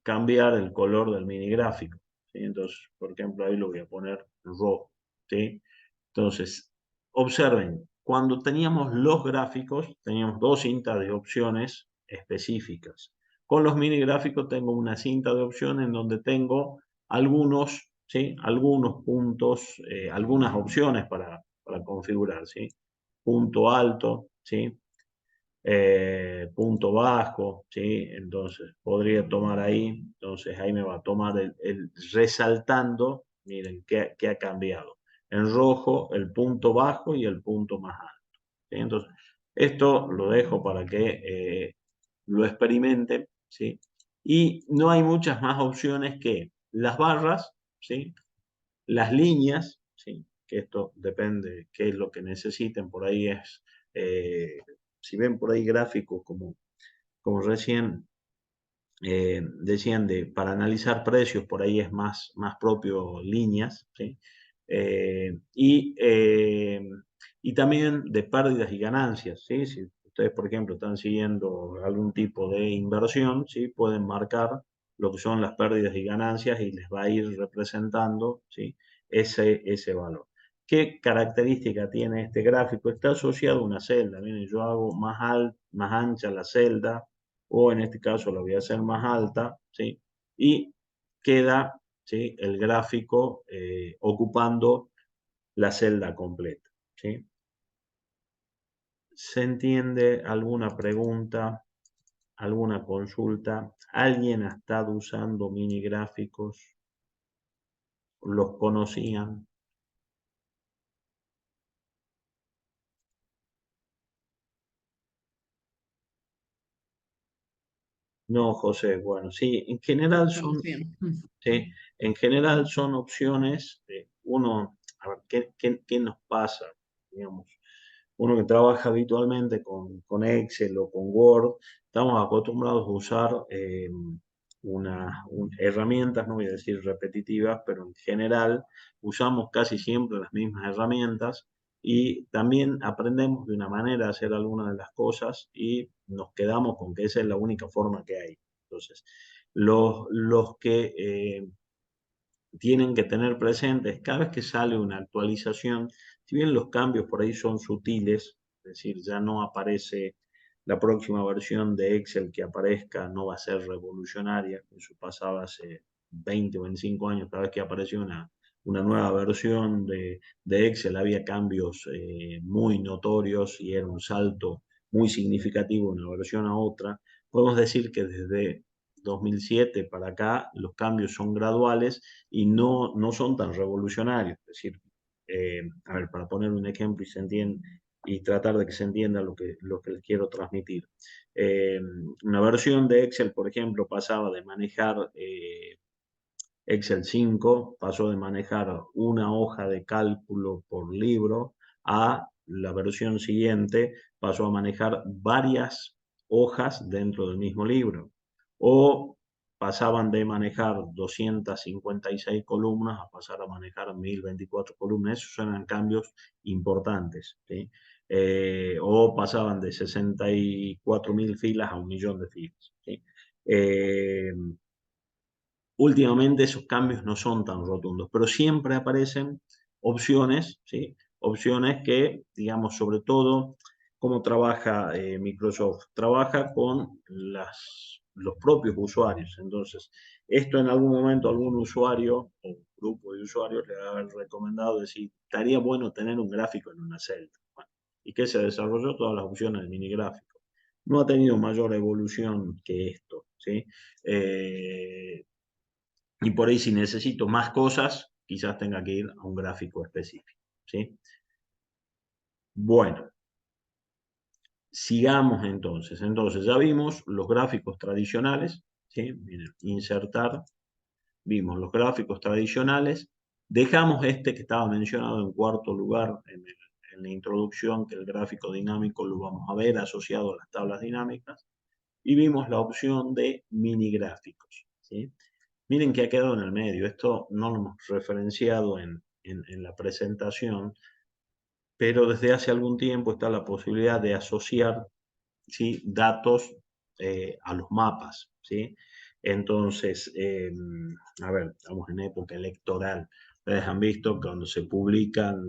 cambiar el color del mini gráfico, ¿sí? Entonces, por ejemplo, ahí lo voy a poner rojo, ¿sí? Entonces, observen, cuando teníamos los gráficos, teníamos dos cintas de opciones específicas. Con los mini gráficos tengo una cinta de opciones en donde tengo algunos, ¿sí? Algunos puntos, algunas opciones para configurar, ¿sí? Punto alto, ¿sí? Punto bajo, ¿sí? Entonces podría tomar ahí, entonces ahí me va a tomar resaltando, miren, que ha cambiado. En rojo el punto bajo y el punto más alto, ¿sí? Entonces, esto lo dejo para que lo experimenten, ¿sí? Y no hay muchas más opciones que las barras, ¿sí? Las líneas, ¿sí? Que esto depende de qué es lo que necesiten, por ahí es, eh, si ven por ahí gráficos como recién decían, para analizar precios, por ahí es más propio líneas, ¿sí? Eh, y, eh, y también de pérdidas y ganancias, ¿sí? Si ustedes, por ejemplo, están siguiendo algún tipo de inversión, ¿sí? Pueden marcar lo que son las pérdidas y ganancias y les va a ir representando, ¿sí? Ese valor. ¿Qué característica tiene este gráfico? Está asociado a una celda. Miren, yo hago más ancha la celda, o en este caso la voy a hacer más alta, ¿sí? Y queda, ¿sí? El gráfico ocupando la celda completa, ¿sí? ¿Se entiende alguna pregunta, alguna consulta? ¿Alguien ha estado usando mini gráficos? ¿Los conocían? No, José, bueno, sí, en general
No,
son,
sí.
sí, en general son opciones, uno, a ver, ¿qué nos pasa? Digamos, uno que trabaja habitualmente con Excel o con Word, estamos acostumbrados a usar herramientas, no voy a decir repetitivas, pero en general usamos casi siempre las mismas herramientas y también aprendemos de una manera a hacer algunas de las cosas y nos quedamos con que esa es la única forma que hay. Entonces, los que tienen que tener presentes cada vez que sale una actualización, si bien los cambios por ahí son sutiles, es decir, ya no aparece la próxima versión de Excel que aparezca, no va a ser revolucionaria, eso pasaba hace 20 o 25 años, cada vez que apareció una nueva versión de Excel había cambios muy notorios y era un salto muy significativo de una versión a otra. Podemos decir que desde 2007 para acá los cambios son graduales y no son tan revolucionarios. Es decir, a ver, para poner un ejemplo y se entiende, y tratar de que se entienda lo que les quiero transmitir. Una versión de Excel, por ejemplo, pasaba de manejar Excel 5, pasó de manejar una hoja de cálculo por libro a la versión siguiente pasó a manejar varias hojas dentro del mismo libro. O pasaban de manejar 256 columnas a pasar a manejar 1024 columnas. Esos eran cambios importantes, ¿sí? O pasaban de 64.000 filas a 1.000.000 de filas, ¿sí? Últimamente esos cambios no son tan rotundos, pero siempre aparecen opciones, ¿sí? Opciones que, digamos, sobre todo, ¿cómo trabaja Microsoft? Trabaja con los propios usuarios. Entonces, esto en algún momento algún usuario o grupo de usuarios le va a haber recomendado decir, estaría bueno tener un gráfico en una celda. Bueno, ¿y qué se desarrolló? Todas las opciones de mini gráfico. No ha tenido mayor evolución que esto, ¿sí? Y por ahí si necesito más cosas, quizás tenga que ir a un gráfico específico, ¿sí? Bueno, sigamos entonces. Entonces ya vimos los gráficos tradicionales, ¿sí? Miren, insertar, vimos los gráficos tradicionales, dejamos este que estaba mencionado en cuarto lugar en la introducción, que el gráfico dinámico lo vamos a ver asociado a las tablas dinámicas, y vimos la opción de mini gráficos, ¿sí? Miren que ha quedado en el medio. Esto no lo hemos referenciado en la presentación, pero desde hace algún tiempo está la posibilidad de asociar, ¿sí? Datos a los mapas, ¿sí? Entonces, a ver, estamos en época electoral. Ustedes han visto que cuando se publican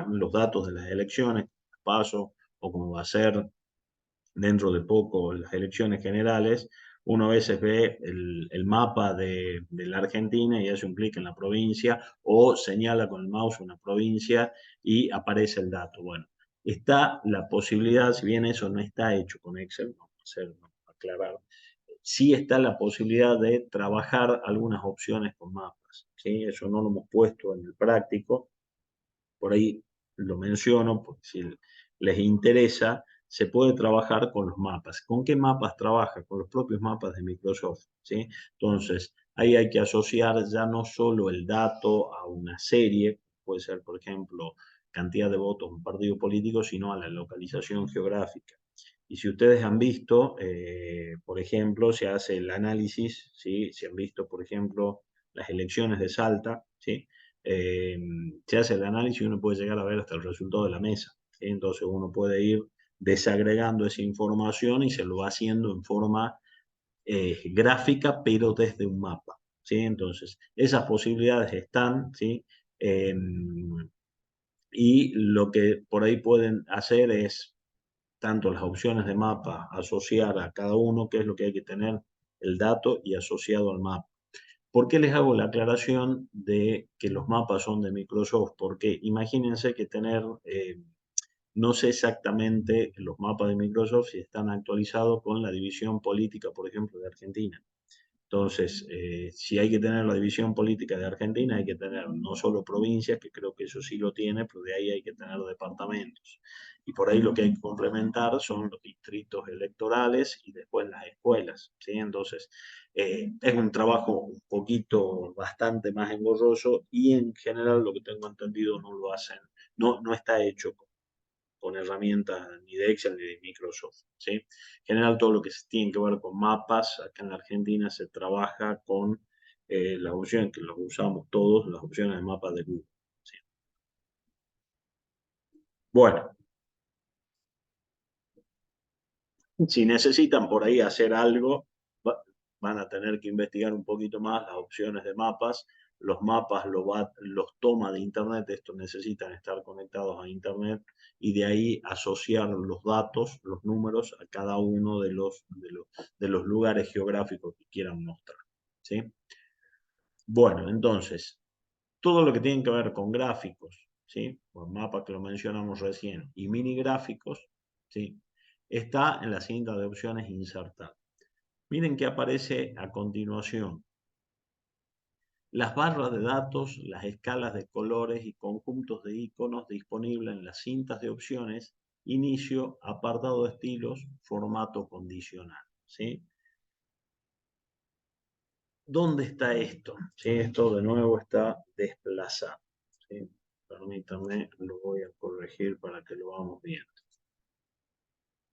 los datos de las elecciones, paso, o como va a ser dentro de poco las elecciones generales, uno a veces ve el mapa de la Argentina y hace un clic en la provincia o señala con el mouse una provincia y aparece el dato. Bueno, está la posibilidad, si bien eso no está hecho con Excel, vamos a aclarar, sí está la posibilidad de trabajar algunas opciones con mapas, ¿sí? Eso no lo hemos puesto en el práctico, por ahí lo menciono, porque si les interesa, se puede trabajar con los mapas. ¿Con qué mapas trabaja? Con los propios mapas de Microsoft, ¿sí? Entonces, ahí hay que asociar ya no solo el dato a una serie, puede ser, por ejemplo, cantidad de votos de un partido político, sino a la localización geográfica. Y si ustedes han visto, por ejemplo, se hace el análisis, ¿sí? Si han visto, por ejemplo, las elecciones de Salta, ¿sí? eh, Se hace el análisis y uno puede llegar a ver hasta el resultado de la mesa, ¿sí? Entonces uno puede ir desagregando esa información y se lo va haciendo en forma gráfica, pero desde un mapa, ¿sí? Entonces, esas posibilidades están, ¿sí? Eh, y lo que por ahí pueden hacer es tanto las opciones de mapa asociar a cada uno, que es lo que hay que tener el dato y asociado al mapa. ¿Por qué les hago la aclaración de que los mapas son de Microsoft? Porque imagínense que tener, no sé exactamente los mapas de Microsoft si están actualizados con la división política, por ejemplo, de Argentina. Entonces, si hay que tener la división política de Argentina, hay que tener no solo provincias, que creo que eso sí lo tiene, pero de ahí hay que tener departamentos. Y por ahí lo que hay que complementar son los distritos electorales y después las escuelas, ¿sí? Entonces, es un trabajo un poquito bastante más engorroso y en general lo que tengo entendido no lo hacen, no está hecho con herramientas ni de Excel ni de Microsoft, ¿sí? En general, todo lo que tiene que ver con mapas, acá en la Argentina se trabaja con las opciones que los usamos todos, las opciones de mapas de Google, ¿sí? Bueno, si necesitan por ahí hacer algo, van a tener que investigar un poquito más las opciones de mapas. Los mapas los toma de Internet, estos necesitan estar conectados a Internet y de ahí asociar los datos, los números a cada uno de los lugares geográficos que quieran mostrar, ¿sí? Bueno, entonces, todo lo que tiene que ver con gráficos, ¿sí? Con mapas que lo mencionamos recién, y mini gráficos, ¿sí? Está en la cinta de opciones insertar. Miren que aparece a continuación. Las barras de datos, las escalas de colores y conjuntos de iconos disponibles en las cintas de opciones, inicio, apartado de estilos, formato condicional, ¿sí? ¿Dónde está esto? ¿Sí? Esto de nuevo está desplazado, ¿sí? Permítanme, lo voy a corregir para que lo vamos viendo.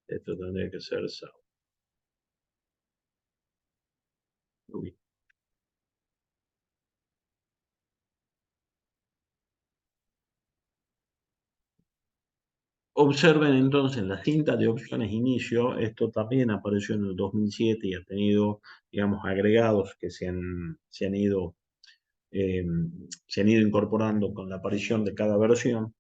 Esto tendría que ser sábado. Uy. Observen entonces la cinta de opciones inicio, esto también apareció en el 2007 y ha tenido, digamos, agregados que eh, se han ido incorporando con la aparición de cada versión.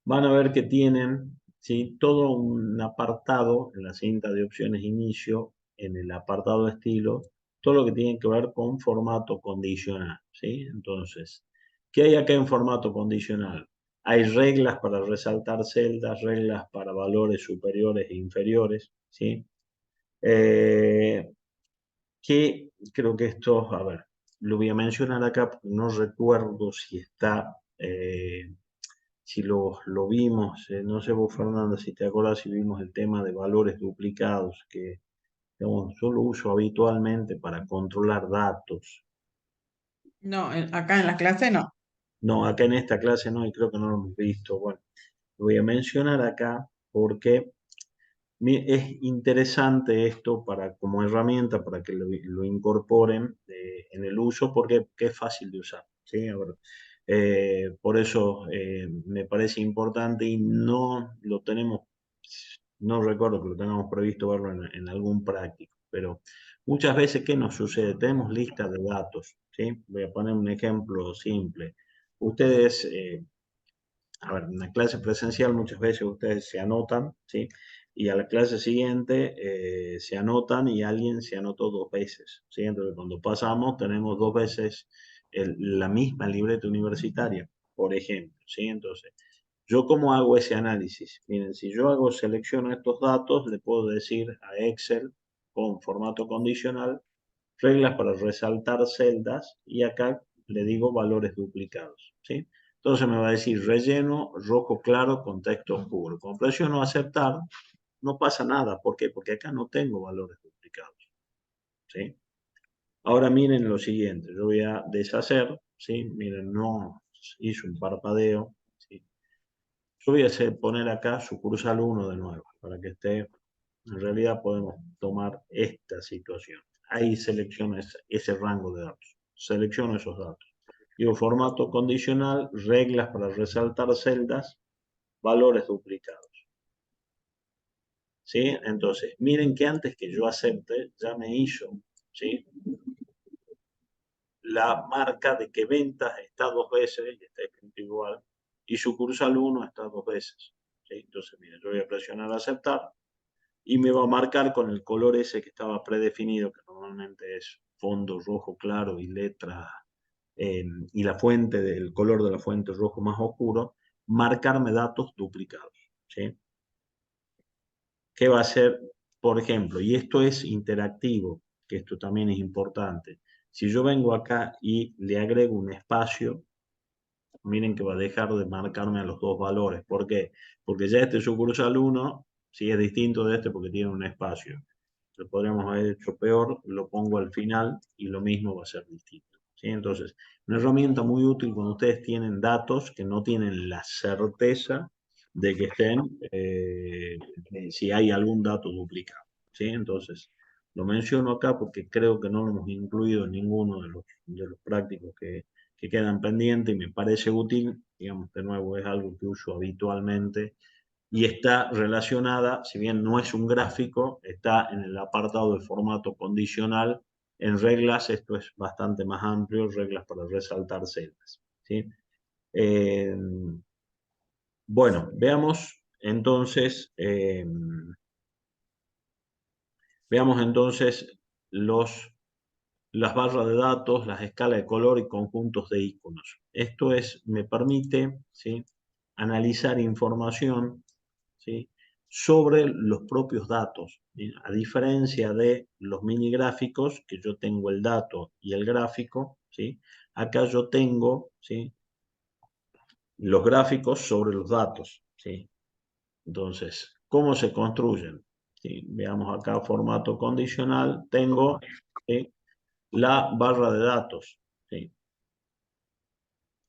Van a ver que tienen, ¿sí?, todo un apartado en la cinta de opciones inicio, en el apartado de estilo, todo lo que tiene que ver con formato condicional, ¿sí? Entonces, ¿qué hay acá en formato condicional? Hay reglas para resaltar celdas, reglas para valores superiores e inferiores, ¿sí? Eh, que creo que esto, a ver, lo voy a mencionar acá, porque no recuerdo si está, si lo vimos, no sé vos, Fernanda, si te acuerdas si vimos el tema de valores duplicados, que digamos, yo lo uso habitualmente para controlar datos.
No, acá en la clase no.
No, acá en esta clase no, y creo que no lo hemos visto. Bueno, lo voy a mencionar acá porque es interesante esto para, como herramienta para que lo incorporen en el uso porque que es fácil de usar. ¿Sí? A ver, por eso me parece importante y no lo tenemos, no recuerdo que lo tengamos previsto verlo en algún práctico, pero muchas veces, ¿qué nos sucede? Tenemos listas de datos. ¿Sí? Voy a poner un ejemplo simple. Ustedes, a ver, en la clase presencial muchas veces ustedes se anotan, ¿sí? Y a la clase siguiente se anotan y alguien se anotó dos veces, ¿sí? Entonces, cuando pasamos, tenemos dos veces la misma libreta universitaria, por ejemplo, ¿sí? Entonces, ¿yo cómo hago ese análisis? Miren, si yo selecciono estos datos, le puedo decir a Excel con formato condicional, reglas para resaltar celdas y acá le digo valores duplicados, ¿sí? Entonces me va a decir relleno rojo claro con texto oscuro. Cuando presiono aceptar, no pasa nada. ¿Por qué? Porque acá no tengo valores duplicados, ¿sí? Ahora miren lo siguiente, yo voy a deshacer, ¿sí? Miren, no hizo un parpadeo, ¿sí? Yo voy a poner acá sucursal 1 de nuevo, para que esté, en realidad podemos tomar esta situación. Ahí selecciono ese rango de datos, selecciono esos datos. Digo formato condicional, reglas para resaltar celdas, valores duplicados. ¿Sí? Entonces, miren que antes que yo acepte, ya me hizo, ¿sí?, la marca de que ventas está dos veces, y está escrito igual, y sucursal 1 está dos veces. ¿Sí? Entonces, miren, yo voy a presionar aceptar y me va a marcar con el color ese que estaba predefinido, que normalmente es fondo rojo claro y letra, y la fuente del color de la fuente rojo más oscuro, marcarme datos duplicados. ¿Sí? ¿Qué va a hacer? Por ejemplo, y esto es interactivo, que esto también es importante. Si yo vengo acá y le agrego un espacio, miren que va a dejar de marcarme a los dos valores. ¿Por qué? Porque ya este sucursal 1 sí es distinto de este porque tiene un espacio. Lo podríamos haber hecho peor, lo pongo al final y lo mismo va a ser distinto. ¿Sí? Entonces, una herramienta muy útil cuando ustedes tienen datos que no tienen la certeza de que estén, si hay algún dato duplicado. ¿Sí? Entonces, lo menciono acá porque creo que no lo hemos incluido en ninguno de los prácticos que quedan pendientes y me parece útil. Digamos, de nuevo, es algo que uso habitualmente y está relacionada, si bien no es un gráfico, está en el apartado de formato condicional. En reglas, esto es bastante más amplio, reglas para resaltar celdas. ¿Sí? Eh, bueno, veamos entonces las barras de datos, las escalas de color y conjuntos de iconos. Esto me permite, ¿sí?, analizar información, ¿sí?, sobre los propios datos. ¿Sí? A diferencia de los mini gráficos, que yo tengo el dato y el gráfico, ¿sí?, acá yo tengo, ¿sí?, los gráficos sobre los datos. ¿Sí? Entonces, ¿cómo se construyen? ¿Sí? Veamos acá formato condicional, tengo, ¿sí?, la barra de datos. ¿Sí?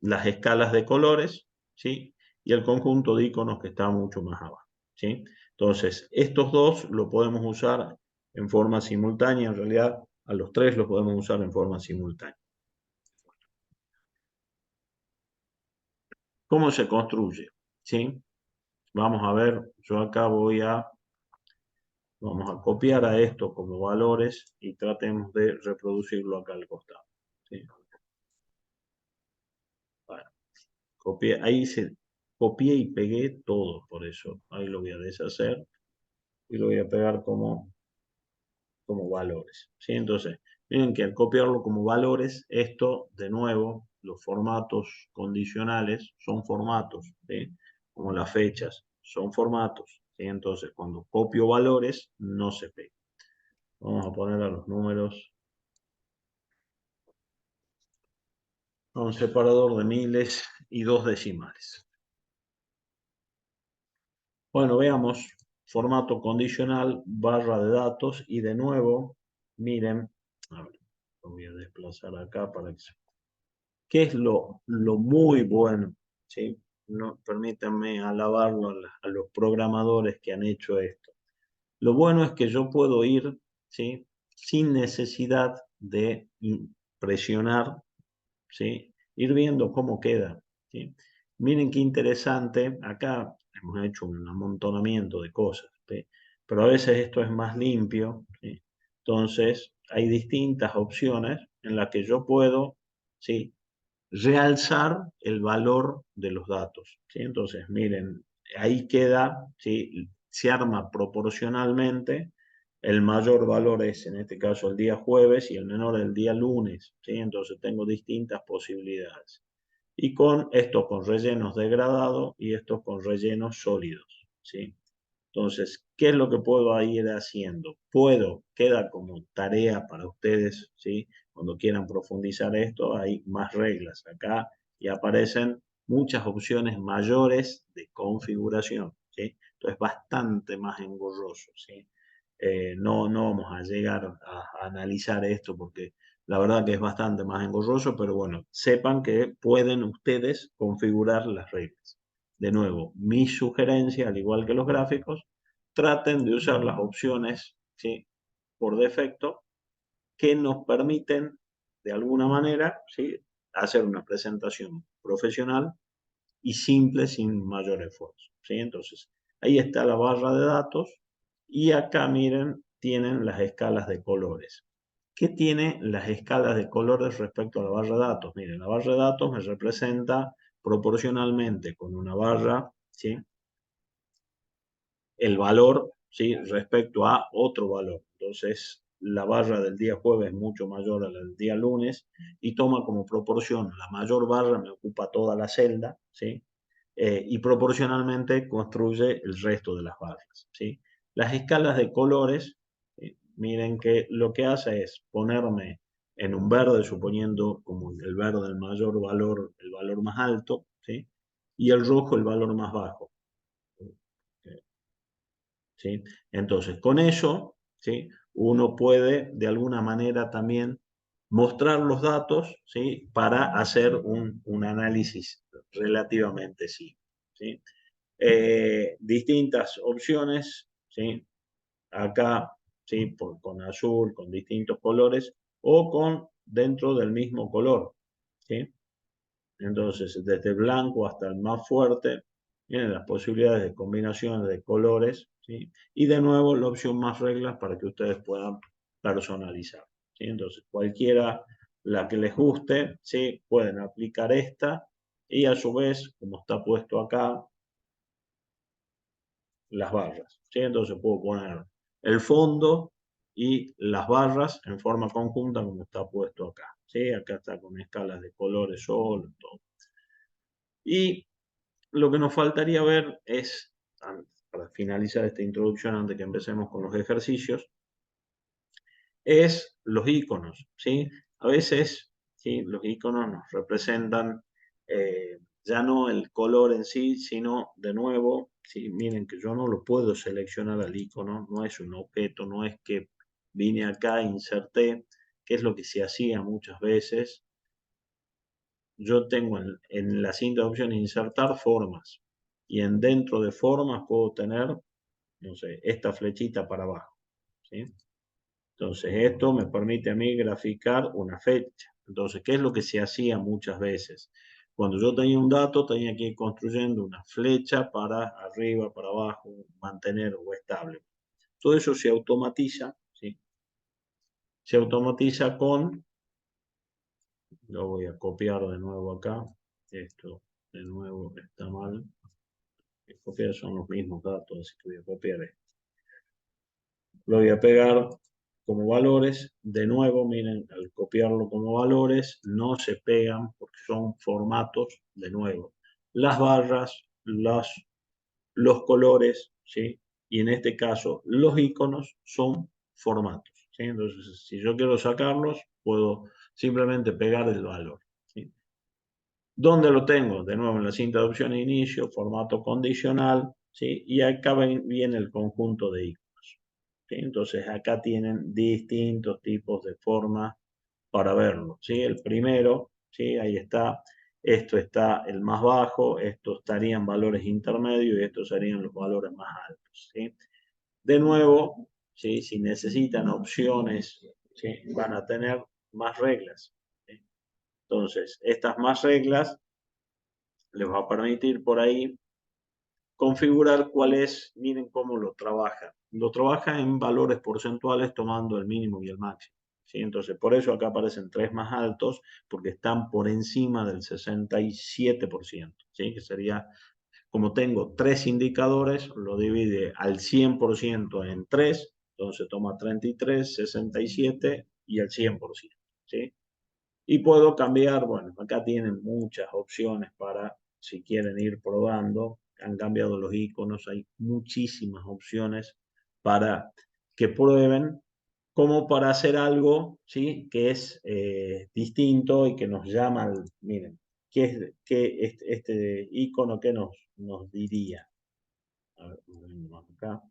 las escalas de colores, ¿sí? Y el conjunto de iconos que está mucho más abajo, ¿sí? Entonces, estos dos lo podemos usar en forma simultánea, en realidad a los tres los podemos usar en forma simultánea. ¿Cómo se construye? ¿Sí? Vamos a ver, yo acá vamos a copiar a esto como valores y tratemos de reproducirlo acá al costado, ¿sí? Bueno, copié y pegué todo, por eso ahí lo voy a deshacer y lo voy a pegar como valores, ¿sí? Entonces, miren que al copiarlo como valores, esto, de nuevo, los formatos condicionales son formatos, ¿sí? Como las fechas, son formatos, ¿sí? Entonces, cuando copio valores, no se pega. Vamos a poner a los números a un separador de miles y dos decimales. Bueno, veamos formato condicional, barra de datos y de nuevo, miren, a ver, lo voy a desplazar acá para que se... ¿Qué es lo muy bueno? ¿Sí? No, permítanme alabarlo a los programadores que han hecho esto. Lo bueno es que yo puedo ir, ¿sí? Sin necesidad de presionar, ¿sí? Ir viendo cómo queda, ¿sí? Miren qué interesante, acá hemos hecho un amontonamiento de cosas, ¿sí? Pero a veces esto es más limpio, ¿sí? Entonces hay distintas opciones en las que yo puedo, ¿sí? Realzar el valor de los datos, ¿sí? Entonces, miren, ahí queda, ¿sí? Se arma proporcionalmente, el mayor valor es en este caso el día jueves y el menor el día lunes, ¿sí? Entonces tengo distintas posibilidades. Y con esto con rellenos degradados y estos con rellenos sólidos, ¿sí? Entonces, ¿qué es lo que puedo ir haciendo? Queda como tarea para ustedes, ¿sí? Cuando quieran profundizar esto, hay más reglas acá y aparecen muchas opciones mayores de configuración, ¿sí? Entonces, bastante más engorroso, ¿sí? No vamos a llegar a analizar esto porque la verdad que es bastante más engorroso, pero bueno, sepan que pueden ustedes configurar las reglas. De nuevo, mi sugerencia, al igual que los gráficos, traten de usar las opciones, ¿sí? Por defecto que nos permiten, de alguna manera, ¿sí? Hacer una presentación profesional y simple sin mayor esfuerzo, ¿sí? Entonces, ahí está la barra de datos y acá, miren, tienen las escalas de colores. ¿Qué tiene las escalas de colores respecto a la barra de datos? Miren, la barra de datos me representa proporcionalmente con una barra, ¿sí? El valor, ¿sí? Respecto a otro valor. Entonces, la barra del día jueves es mucho mayor a la del día lunes y toma como proporción, la mayor barra me ocupa toda la celda, ¿sí? Y proporcionalmente construye el resto de las barras, ¿sí? Las escalas de colores, ¿sí? Miren que lo que hace es ponerme en un verde, suponiendo como el verde el mayor valor, el valor más alto, ¿sí? Y el rojo el valor más bajo. ¿Sí? Entonces, con eso, ¿sí? Uno puede de alguna manera también mostrar los datos, ¿sí? Para hacer un análisis relativamente simple, ¿sí? Distintas opciones, ¿sí? Acá, ¿sí? Con azul, con distintos colores o con dentro del mismo color, ¿sí? Entonces, desde blanco hasta el más fuerte, tienen las posibilidades de combinaciones de colores, ¿sí? Y de nuevo, la opción más reglas para que ustedes puedan personalizar, ¿sí? Entonces, cualquiera la que les guste, ¿sí? Pueden aplicar esta y a su vez, como está puesto acá, las barras, ¿sí? Entonces puedo poner el fondo y las barras en forma conjunta como está puesto acá, ¿sí? Acá está con escalas de colores solo, todo. Y lo que nos faltaría ver es, para finalizar esta introducción, antes que empecemos con los ejercicios, es los iconos, ¿sí? A veces, ¿sí? Los iconos nos representan ya no el color en sí, sino de nuevo, ¿sí? Miren que yo no lo puedo seleccionar al icono, no es un objeto, no es que vine acá, inserté, que es lo que se hacía muchas veces, yo tengo en la cinta de opciones insertar formas. Y dentro de formas puedo tener, no sé, esta flechita para abajo, ¿sí? Entonces, esto me permite a mí graficar una fecha. Entonces, ¿qué es lo que se hacía muchas veces? Cuando yo tenía un dato, tenía que ir construyendo una flecha para arriba, para abajo, mantener o estable. Todo eso se automatiza, ¿sí? Se automatiza con, lo voy a copiar de nuevo acá, esto de nuevo está mal, copiar son los mismos datos, así que voy a copiar esto. Lo voy a pegar como valores. De nuevo, miren, al copiarlo como valores, no se pegan porque son formatos, de nuevo. Las barras, los colores, ¿sí? Y en este caso, los iconos son formatos, ¿sí? Entonces, si yo quiero sacarlos, puedo simplemente pegar el valor, ¿sí? ¿Dónde lo tengo? De nuevo en la cinta de opciones de inicio, formato condicional, ¿sí? Y acá viene el conjunto de iconos, ¿sí? Entonces acá tienen distintos tipos de formas para verlo, ¿sí? El primero, ¿sí? Ahí está, esto está el más bajo, estos estarían valores intermedios y estos serían los valores más altos, ¿sí? De nuevo, ¿sí? Si necesitan opciones, ¿sí? Van a tener más reglas, ¿sí? Entonces, estas más reglas les va a permitir por ahí configurar cuál es, miren cómo lo trabaja. Lo trabaja en valores porcentuales tomando el mínimo y el máximo, ¿sí? Entonces, por eso acá aparecen tres más altos, porque están por encima del 67%, ¿sí? Que sería, como tengo tres indicadores, lo divide al 100% en tres, entonces toma 33, 67 y el 100%, ¿sí? Y puedo cambiar, bueno, acá tienen muchas opciones para si quieren ir probando. Han cambiado los iconos, hay muchísimas opciones para que prueben, como para hacer algo, ¿sí? Que es distinto y que nos llama, miren, ¿qué este icono que nos diría? A ver, acá.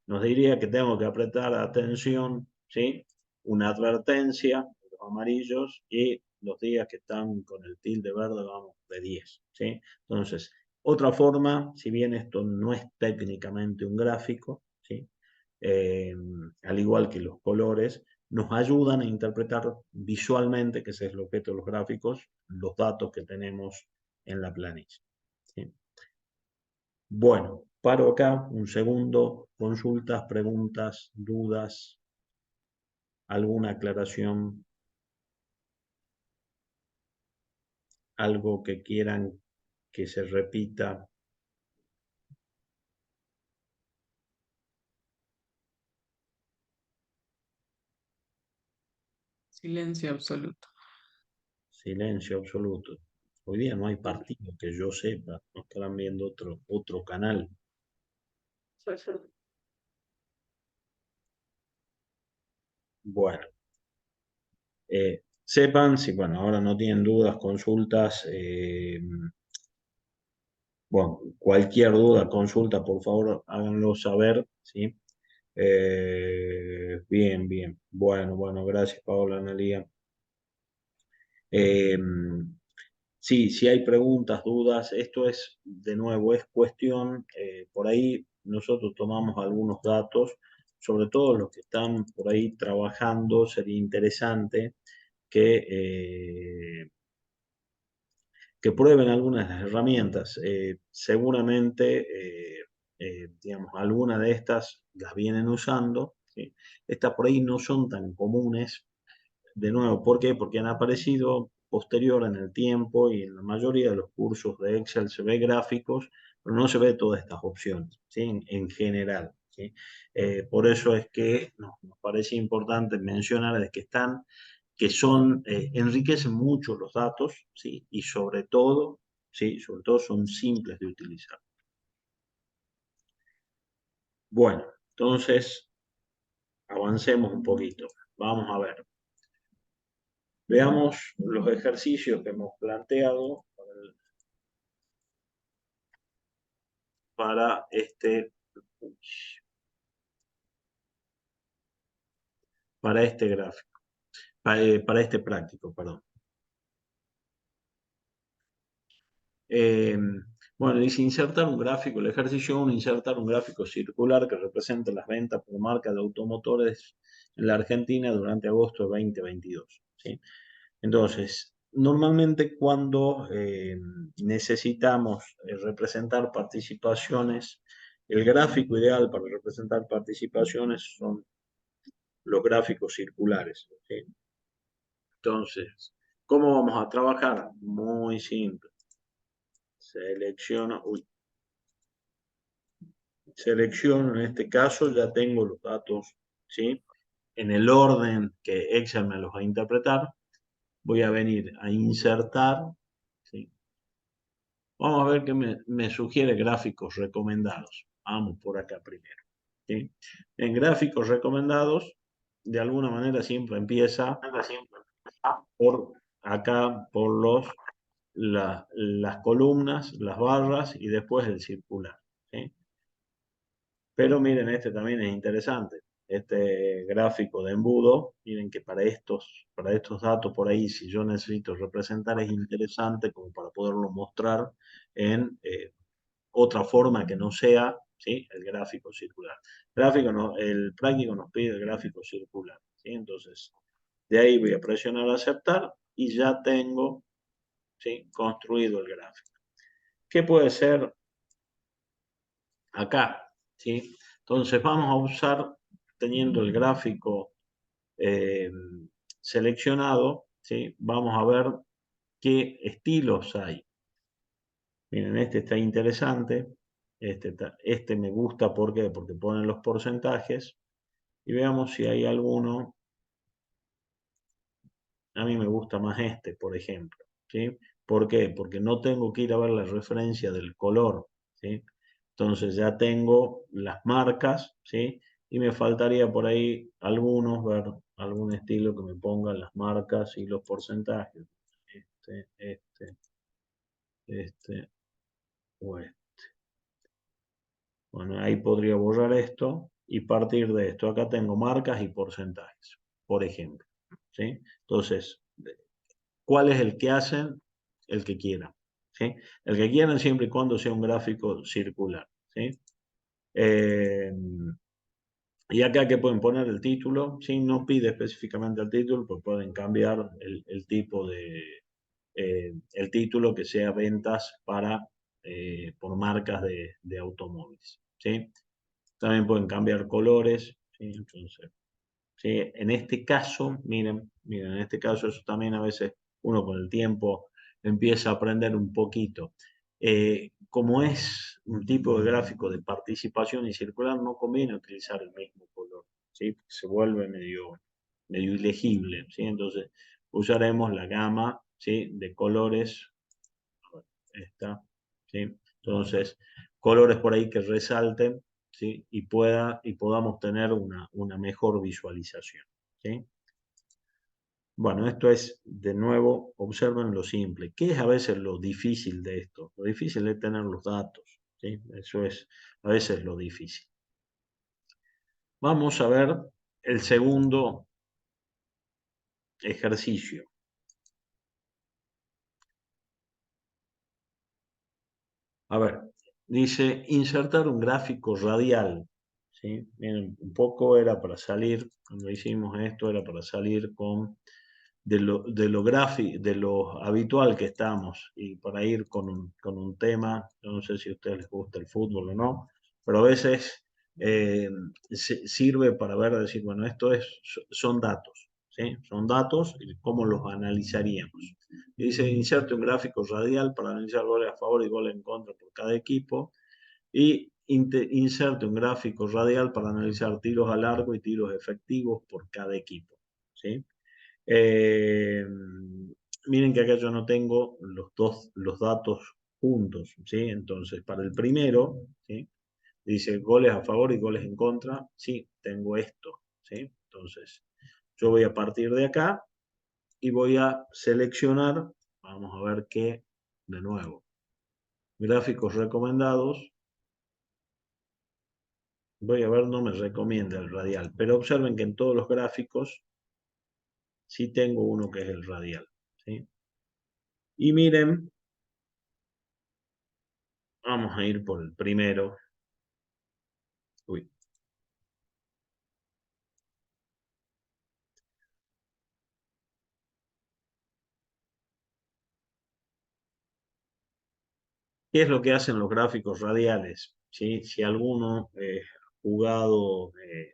Nos diría que tengo que apretar atención, ¿sí? Una advertencia, los amarillos, y los días que están con el tilde verde, vamos, de 10, ¿sí? Entonces, otra forma, si bien esto no es técnicamente un gráfico, ¿sí? Eh, al igual que los colores, nos ayudan a interpretar visualmente, que ese es el objeto de los gráficos, los datos que tenemos en la planilla, ¿sí? Bueno, paro acá un segundo. Consultas, preguntas, dudas, alguna aclaración, algo que quieran que se repita.
Silencio absoluto.
Silencio absoluto. Hoy día no hay partido que yo sepa. No estarán viendo otro canal. Bueno, sepan si, bueno, ahora no tienen dudas, consultas. Bueno, cualquier duda, consulta, por favor, háganlo saber, ¿sí? Bien, bien. Bueno, gracias, Paola, Analía. Eh, sí, si hay preguntas, dudas, esto es, de nuevo, es cuestión, por ahí nosotros tomamos algunos datos, sobre todo los que están por ahí trabajando, sería interesante que prueben algunas de las herramientas. Seguramente, digamos, algunas de estas las vienen usando, ¿sí? Estas por ahí no son tan comunes, de nuevo, ¿por qué? Porque han aparecido posterior en el tiempo y en la mayoría de los cursos de Excel se ve gráficos, pero no se ve todas estas opciones, ¿sí? En general, ¿sí? Por eso es que nos parece importante mencionar de que están, que son, enriquecen mucho los datos, ¿sí? Y ¿sí? Sobre todo son simples de utilizar. Bueno, entonces avancemos un poquito. Vamos a ver. Veamos los ejercicios que hemos planteado para este gráfico, para este práctico, perdón. Bueno, dice insertar un gráfico, el ejercicio 1, insertar un gráfico circular que represente las ventas por marca de automotores en la Argentina durante agosto de 2022. ¿Sí? Entonces, normalmente cuando necesitamos representar participaciones, el gráfico ideal para representar participaciones son los gráficos circulares. ¿Sí? Entonces, ¿cómo vamos a trabajar? Muy simple. Selecciono, en este caso ya tengo los datos, ¿sí? En el orden que Excel me los va a interpretar. Voy a venir a insertar, ¿sí? Vamos a ver qué me sugiere gráficos recomendados. Vamos por acá primero, ¿sí? En gráficos recomendados, de alguna manera siempre empieza por acá, por las columnas, las barras y después el circular, ¿sí? Pero miren, este también es interesante. Este gráfico de embudo, miren que para estos datos por ahí, si yo necesito representar, es interesante como para poderlo mostrar en otra forma que no sea, ¿sí? El gráfico circular. El práctico nos pide el gráfico circular, ¿sí? Entonces, de ahí voy a presionar aceptar y ya tengo, ¿sí? Construido el gráfico. ¿Qué puede ser acá? ¿Sí? Entonces vamos a usar, teniendo el gráfico eh, seleccionado, ¿sí? Vamos a ver qué estilos hay. Miren, este está interesante. Este me gusta, ¿por qué? Porque ponen los porcentajes. Y veamos si hay alguno. A mí me gusta más este, por ejemplo, ¿sí? ¿Por qué? Porque no tengo que ir a ver la referencia del color, ¿sí? Entonces ya tengo las marcas, ¿sí? Y me faltaría por ahí ver algún estilo que me ponga las marcas y los porcentajes. Este, o este. Bueno, ahí podría borrar esto y partir de esto. Acá tengo marcas y porcentajes, por ejemplo, ¿sí? Entonces, ¿cuál es el que hacen? El que quieran, ¿sí? El que quieran siempre y cuando sea un gráfico circular, ¿sí? Eh, y acá que pueden poner el título, ¿sí? No pide específicamente el título, pues pueden cambiar el tipo el título que sea ventas por marcas de automóviles, ¿sí? También pueden cambiar colores, ¿sí? Entonces, ¿sí? En este caso, miren, en este caso eso también a veces uno con el tiempo empieza a aprender un poquito. Como es un tipo de gráfico de participación y circular, no conviene utilizar el mismo color, ¿sí? Porque se vuelve medio ilegible, ¿sí? Entonces usaremos la gama, ¿sí? De colores, esta, ¿sí? Entonces, colores por ahí que resalten, ¿sí? Y podamos tener una mejor visualización, ¿sí? Bueno, esto es, de nuevo, observen lo simple. ¿Qué es a veces lo difícil de esto? Lo difícil es tener los datos, ¿sí? Eso es a veces lo difícil. Vamos a ver el segundo ejercicio. A ver, dice insertar un gráfico radial, ¿sí? Miren, un poco era para salir, cuando hicimos esto, era para salir de lo habitual que estamos y para ir con un tema. Yo no sé si a ustedes les gusta el fútbol o no, pero a veces sirve para ver, decir, bueno, son datos, ¿sí? Son datos y cómo los analizaríamos. Y dice, inserte un gráfico radial para analizar goles a favor y goles en contra por cada equipo y inserte un gráfico radial para analizar tiros a largo y tiros efectivos por cada equipo, ¿sí? Eh, Miren que acá yo no tengo los datos juntos, ¿sí? Entonces, para el primero, ¿sí? Dice goles a favor y goles en contra, sí, tengo esto, ¿sí? Entonces, yo voy a partir de acá y voy a seleccionar, vamos a ver qué, de nuevo, gráficos recomendados. Voy a ver, no me recomienda el radial, pero observen que en todos los gráficos sí tengo uno que es el radial, ¿sí? Y miren Vamos a ir por el primero. Uy. ¿Qué es lo que hacen los gráficos radiales? ¿Sí? Si alguno ha jugado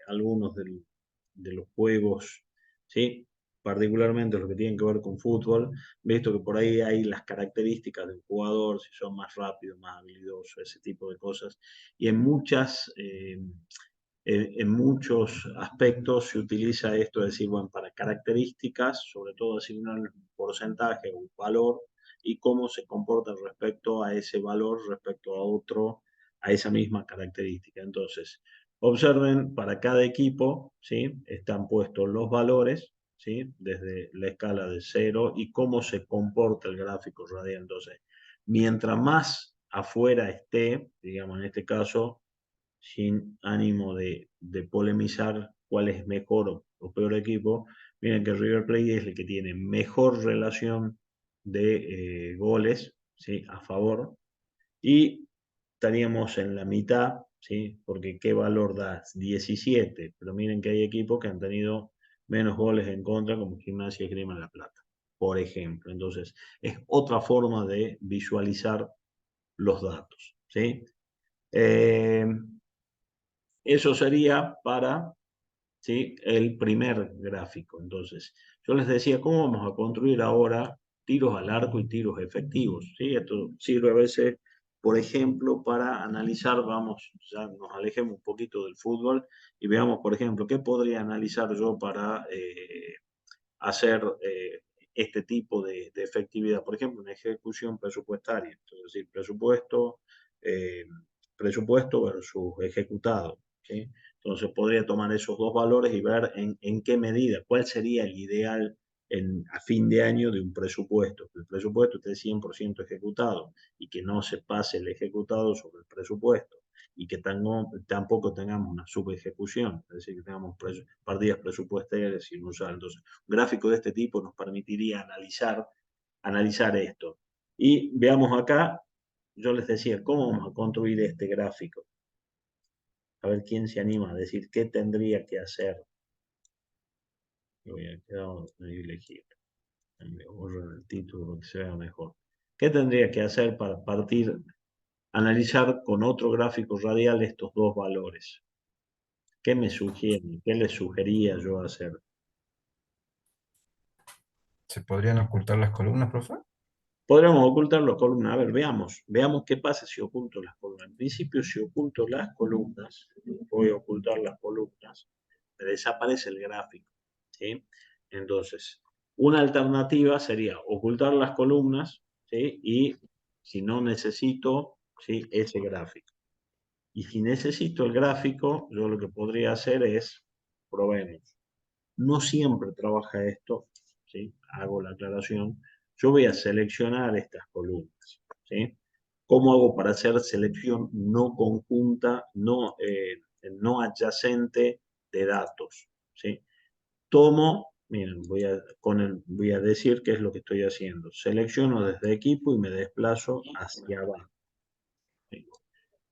algunos de los juegos, ¿sí? Particularmente los que tienen que ver con fútbol, visto que por ahí hay las características del jugador, si son más rápidos, más habilidosos, ese tipo de cosas. Y en muchos aspectos se utiliza esto, es decir, bueno, para características, sobre todo asignar un porcentaje o un valor y cómo se comporta respecto a ese valor, respecto a otro, a esa misma característica. Entonces, observen, para cada equipo, ¿sí? Están puestos los valores, ¿sí? Desde la escala de cero y cómo se comporta el gráfico radial. Entonces, mientras más afuera esté, digamos en este caso, sin ánimo de polemizar cuál es mejor o peor equipo, miren que River Plate es el que tiene mejor relación de goles, ¿sí? A favor, y estaríamos en la mitad, ¿sí? Porque ¿qué valor da? 17, pero miren que hay equipos que han tenido menos goles en contra, como Gimnasia y Esgrima de La Plata, por ejemplo. Entonces, es otra forma de visualizar los datos, ¿sí? Eh, Eso sería para, ¿sí? El primer gráfico. Entonces, yo les decía, ¿cómo vamos a construir ahora tiros al arco y tiros efectivos? ¿Sí? Esto sirve a veces, por ejemplo, para analizar, vamos, ya nos alejemos un poquito del fútbol y veamos, por ejemplo, qué podría analizar yo para hacer este tipo de efectividad. Por ejemplo, una ejecución presupuestaria, es decir, eh, presupuesto versus ejecutado. ¿Sí? Entonces podría tomar esos dos valores y ver en qué medida, cuál sería el ideal a fin de año de un presupuesto. Que el presupuesto esté 100% ejecutado y que no se pase el ejecutado sobre el presupuesto y que tampoco tengamos una subejecución, es decir, que tengamos partidas presupuestarias sin usar. Entonces, un gráfico de este tipo nos permitiría analizar esto. Y veamos acá, yo les decía, ¿cómo vamos a construir este gráfico? A ver quién se anima a decir qué tendría que hacer. Voy a quedar elegible. Me borro el título para que se vea mejor. ¿Qué tendría que hacer para analizar con otro gráfico radial estos dos valores? ¿Qué me sugiere? ¿Qué le sugería yo hacer?
¿Se podrían ocultar las columnas, profe?
Podríamos ocultar las columnas. A ver, veamos qué pasa si oculto las columnas. En principio, si oculto las columnas, voy a ocultar las columnas, me desaparece el gráfico. ¿Sí? Entonces, una alternativa sería ocultar las columnas, ¿sí? Y si no necesito, ¿sí? Ese gráfico. Y si necesito el gráfico, yo lo que podría hacer es, probemos. No siempre trabaja esto, ¿sí? Hago la aclaración. Yo voy a seleccionar estas columnas, ¿sí? ¿Cómo hago para hacer selección no conjunta, no adyacente de datos? ¿Sí? Tomo, miren, voy a decir qué es lo que estoy haciendo. Selecciono desde equipo y me desplazo hacia abajo. ¿Sí?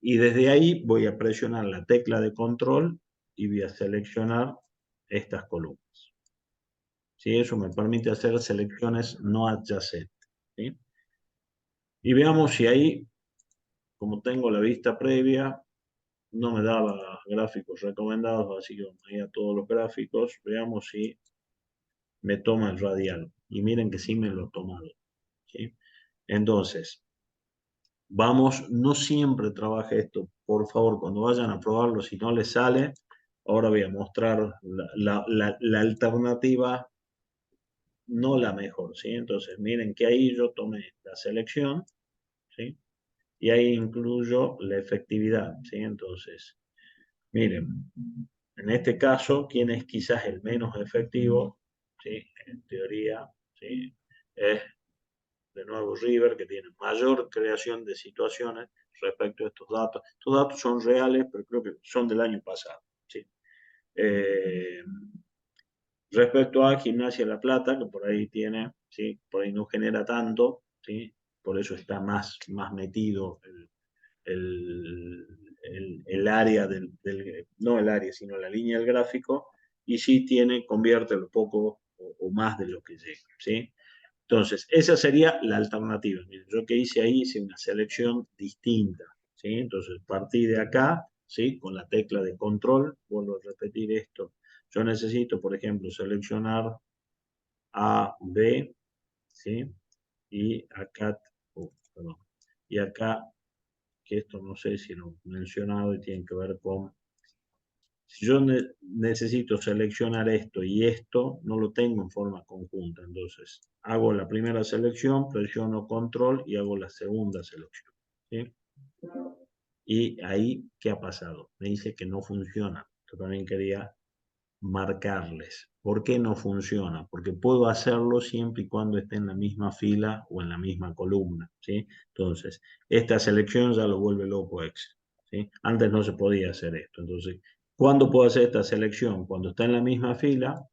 Y desde ahí voy a presionar la tecla de control y voy a seleccionar estas columnas. ¿Sí? Eso me permite hacer selecciones no adyacentes. ¿Sí? Y veamos si ahí, como tengo la vista previa, no me daba gráficos recomendados, así que voy a todos los gráficos, veamos si me toma el radial. Y miren que sí me lo ha tomado. ¿Sí? Entonces, vamos, no siempre trabaje esto. Por favor, cuando vayan a probarlo, si no les sale, ahora voy a mostrar la alternativa, no la mejor, ¿sí? Entonces, miren que ahí yo tomé la selección, ¿sí? Y ahí incluyo la efectividad, ¿sí? Entonces, miren, en este caso, ¿quién es quizás el menos efectivo? ¿Sí? En teoría, ¿sí? Es de nuevo River, que tiene mayor creación de situaciones respecto a estos datos. Estos datos son reales, pero creo que son del año pasado, ¿sí? Eh, Respecto a Gimnasia de La Plata, que por ahí tiene, ¿sí? Por ahí no genera tanto, ¿sí? Por eso está más metido el área no el área, sino la línea del gráfico, y sí convierte lo poco o más de lo que llega, ¿sí? Entonces, esa sería la alternativa. Miren, yo que hice ahí, hice una selección distinta, ¿sí? Entonces, partí de acá, ¿sí? Con la tecla de control, vuelvo a repetir esto. Yo necesito, por ejemplo, seleccionar A, B, ¿sí? Y acá, perdón, y acá, que esto no sé si lo he mencionado y tiene que ver con, si yo necesito seleccionar esto y esto, no lo tengo en forma conjunta, entonces hago la primera selección, presiono control y hago la segunda selección, ¿sí? Y ahí, ¿qué ha pasado? Me dice que no funciona. Yo también quería marcarles. ¿Por qué no funciona? Porque puedo hacerlo siempre y cuando esté en la misma fila o en la misma columna, ¿sí? Entonces, esta selección ya lo vuelve loco Excel, ¿sí? Antes no se podía hacer esto. Entonces, ¿cuándo puedo hacer esta selección? Cuando está en la misma fila,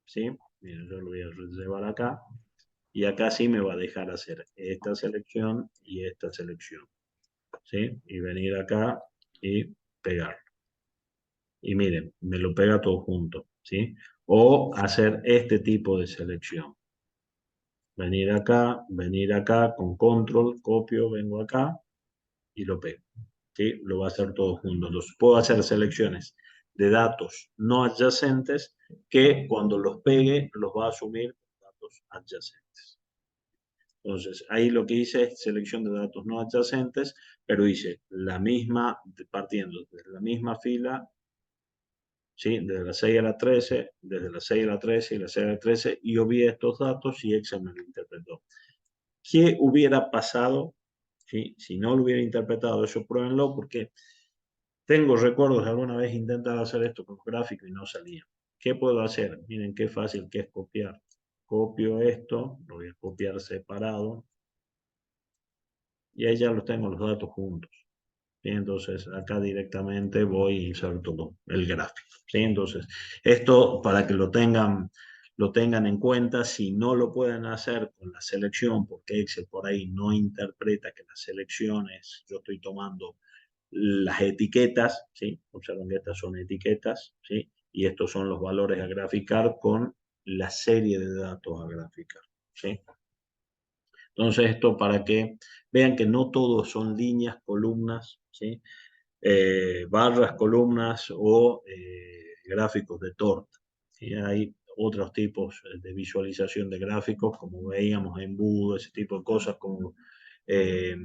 ¿sí? Miren, yo lo voy a llevar acá. Y acá sí me va a dejar hacer esta selección y esta selección, ¿sí? Y venir acá y pegar. Y miren, me lo pega todo junto, ¿sí? O hacer este tipo de selección. Venir acá con control, copio, vengo acá y lo pego, ¿sí? Lo va a hacer todo junto. Entonces, puedo hacer selecciones de datos no adyacentes que cuando los pegue los va a asumir como datos adyacentes. Entonces, ahí lo que hice es selección de datos no adyacentes, pero hice la misma, partiendo de la misma fila, ¿sí? Desde las 6 a las 13, desde las 6 a las 13 y las 6 a las 13, y obvié estos datos y Excel me lo interpretó. ¿Qué hubiera pasado, ¿sí? Si no lo hubiera interpretado? Eso pruébenlo porque tengo recuerdos de alguna vez intentar hacer esto con gráfico y no salía. ¿Qué puedo hacer? Miren qué fácil que es copiar. Copio esto, lo voy a copiar separado y ahí ya los tengo los datos juntos. ¿Sí? Entonces acá directamente voy e inserto el gráfico, ¿sí? Entonces esto para que lo tengan en cuenta. Si no lo pueden hacer con la selección, porque Excel por ahí no interpreta que las selecciones, yo estoy tomando las etiquetas, ¿sí? Observen que estas son etiquetas, ¿sí? Y estos son los valores a graficar con la serie de datos a graficar, ¿sí? Entonces esto para que vean que no todos son líneas, columnas, ¿sí? Barras, columnas o gráficos de torta, ¿sí? Hay otros tipos de visualización de gráficos, como veíamos, embudo, ese tipo de cosas, como, eh,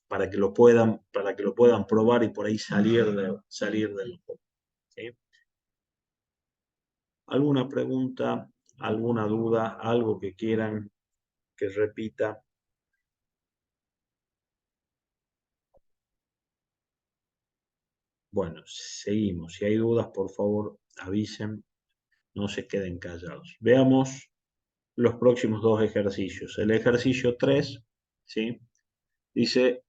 para que lo puedan probar y por ahí salir del juego, ¿sí? ¿Alguna pregunta, alguna duda, algo que quieran que repita? Bueno, seguimos. Si hay dudas, por favor, avisen, no se queden callados. Veamos los próximos dos ejercicios. El ejercicio 3, ¿sí? Dice,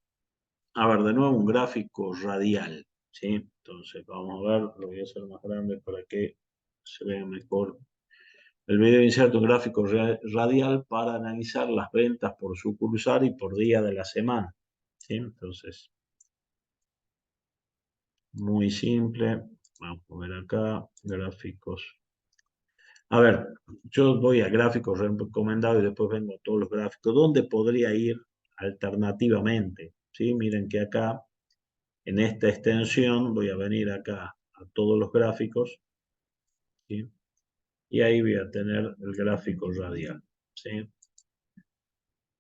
a ver, de nuevo un gráfico radial, ¿sí? Entonces, vamos a ver, lo voy a hacer más grande para que se vea mejor. El video inserta un gráfico radial para analizar las ventas por sucursal y por día de la semana, ¿sí? Entonces, muy simple. Vamos a ver acá, gráficos. A ver, yo voy a gráficos recomendados y después vengo a todos los gráficos. ¿Dónde podría ir alternativamente? ¿Sí? Miren que acá, en esta extensión, voy a venir acá a todos los gráficos, ¿sí? Y ahí voy a tener el gráfico radial, ¿sí?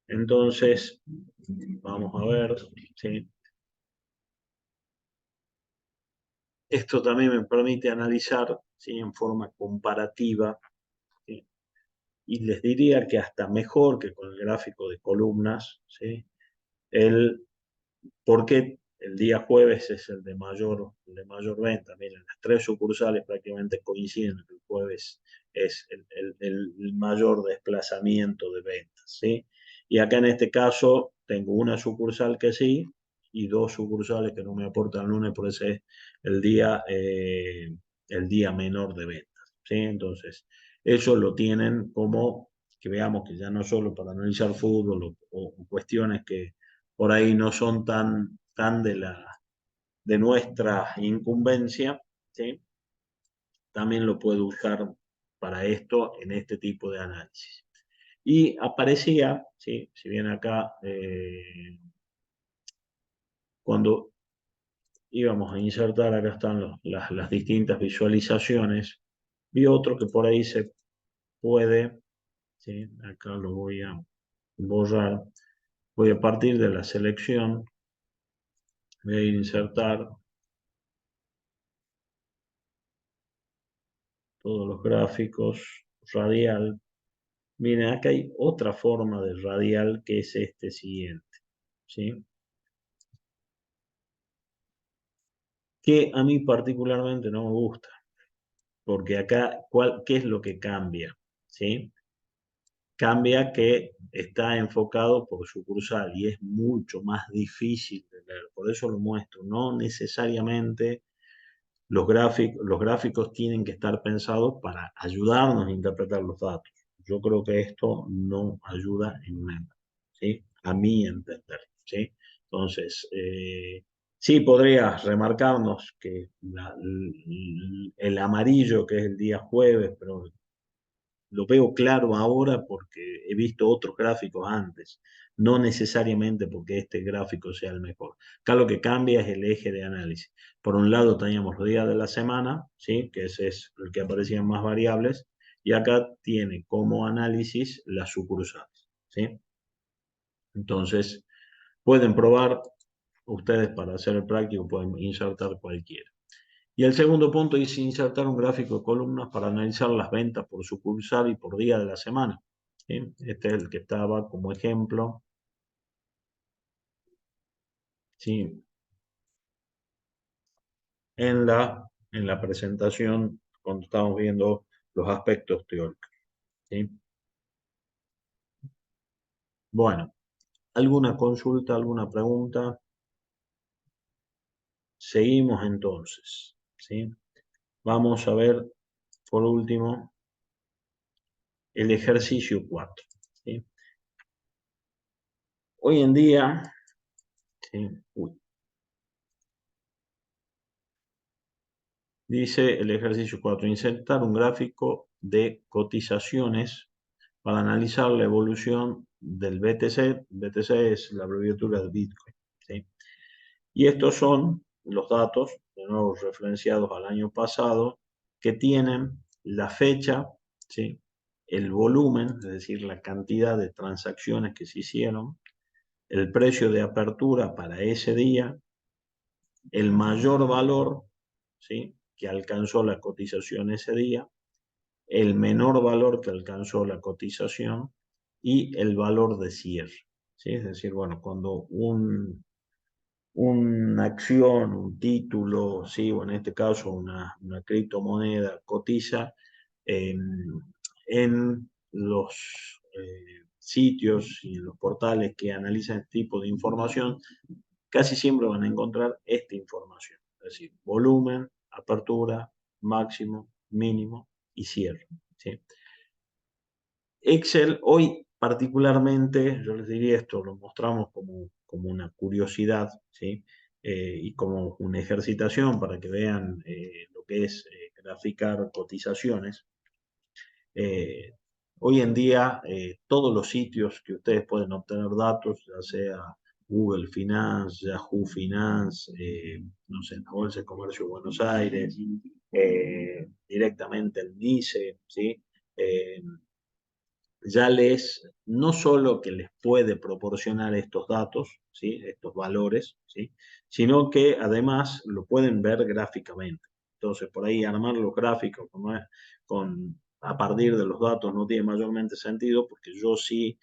Entonces, vamos a ver, ¿sí? Esto también me permite analizar, ¿sí? En forma comparativa, ¿sí? Y les diría que hasta mejor que con el gráfico de columnas, ¿sí? El ¿Por qué el día jueves es el de mayor venta? Miren, las tres sucursales prácticamente coinciden que el jueves es el mayor desplazamiento de ventas, ¿sí? Y acá en este caso tengo una sucursal que sí y dos sucursales que no me aportan el lunes, por ese es el día menor de ventas, ¿sí? Entonces, eso lo tienen como que veamos que ya no solo para analizar fútbol o cuestiones que por ahí no son tan tan de nuestra incumbencia, ¿sí? También lo puedo usar para esto en este tipo de análisis. Y aparecía, ¿sí? Si bien acá cuando íbamos a insertar, acá están las distintas visualizaciones, vi otro que por ahí se puede, ¿sí? Acá lo voy a borrar, voy a partir de la selección, voy a insertar todos los gráficos, radial. Miren, acá hay otra forma de radial que es este siguiente, ¿sí? Que a mí particularmente no me gusta, porque acá, ¿qué es lo que cambia? ¿Sí? Cambia que está enfocado por sucursal y es mucho más difícil de leer, por eso lo muestro. No necesariamente los gráficos tienen que estar pensados para ayudarnos a interpretar los datos. Yo creo que esto no ayuda en nada, ¿sí? A mi entender, ¿sí? Entonces, sí podrías remarcarnos que el amarillo, que es el día jueves, pero lo veo claro ahora porque he visto otros gráficos antes, no necesariamente porque este gráfico sea el mejor. Acá lo que cambia es el eje de análisis. Por un lado teníamos los días de la semana, ¿sí? Que ese es el que aparecían más variables, y acá tiene como análisis las sucursales, ¿sí? Entonces, pueden probar ustedes para hacer el práctico, pueden insertar cualquiera. Y el segundo punto es insertar un gráfico de columnas para analizar las ventas por sucursal y por día de la semana, ¿sí? Este es el que estaba como ejemplo, ¿sí? En la presentación cuando estamos viendo los aspectos teóricos, ¿sí? Bueno, ¿alguna consulta, alguna pregunta? Seguimos entonces, ¿sí? Vamos a ver por último el ejercicio 4, ¿sí? Hoy en día, ¿sí? Dice el ejercicio 4, insertar un gráfico de cotizaciones para analizar la evolución del BTC. BTC es la abreviatura de Bitcoin, ¿sí? Y estos son los datos, de nuevo referenciados al año pasado, que tienen la fecha, ¿sí? El volumen, es decir, la cantidad de transacciones que se hicieron, el precio de apertura para ese día, el mayor valor, ¿sí? Que alcanzó la cotización ese día, el menor valor que alcanzó la cotización y el valor de cierre, ¿sí? Es decir, bueno, cuando una acción, un título, ¿sí? O en este caso una criptomoneda cotiza en los sitios y en los portales que analizan este tipo de información, casi siempre van a encontrar esta información, es decir, volumen, apertura, máximo, mínimo y cierre, ¿sí? Excel hoy particularmente, yo les diría esto, lo mostramos como una curiosidad, ¿sí? Y como una ejercitación para que vean lo que es graficar cotizaciones. Hoy en día, todos los sitios que ustedes pueden obtener datos, ya sea Google Finance, Yahoo Finance, no sé, la Bolsa de Comercio de Buenos Aires, directamente el NICE, ¿sí? Eh, ya no solo que les puede proporcionar estos datos, ¿sí? Estos valores, ¿sí? Sino que además lo pueden ver gráficamente. Entonces, por ahí armar los gráficos a partir de los datos no tiene mayormente sentido, porque yo sí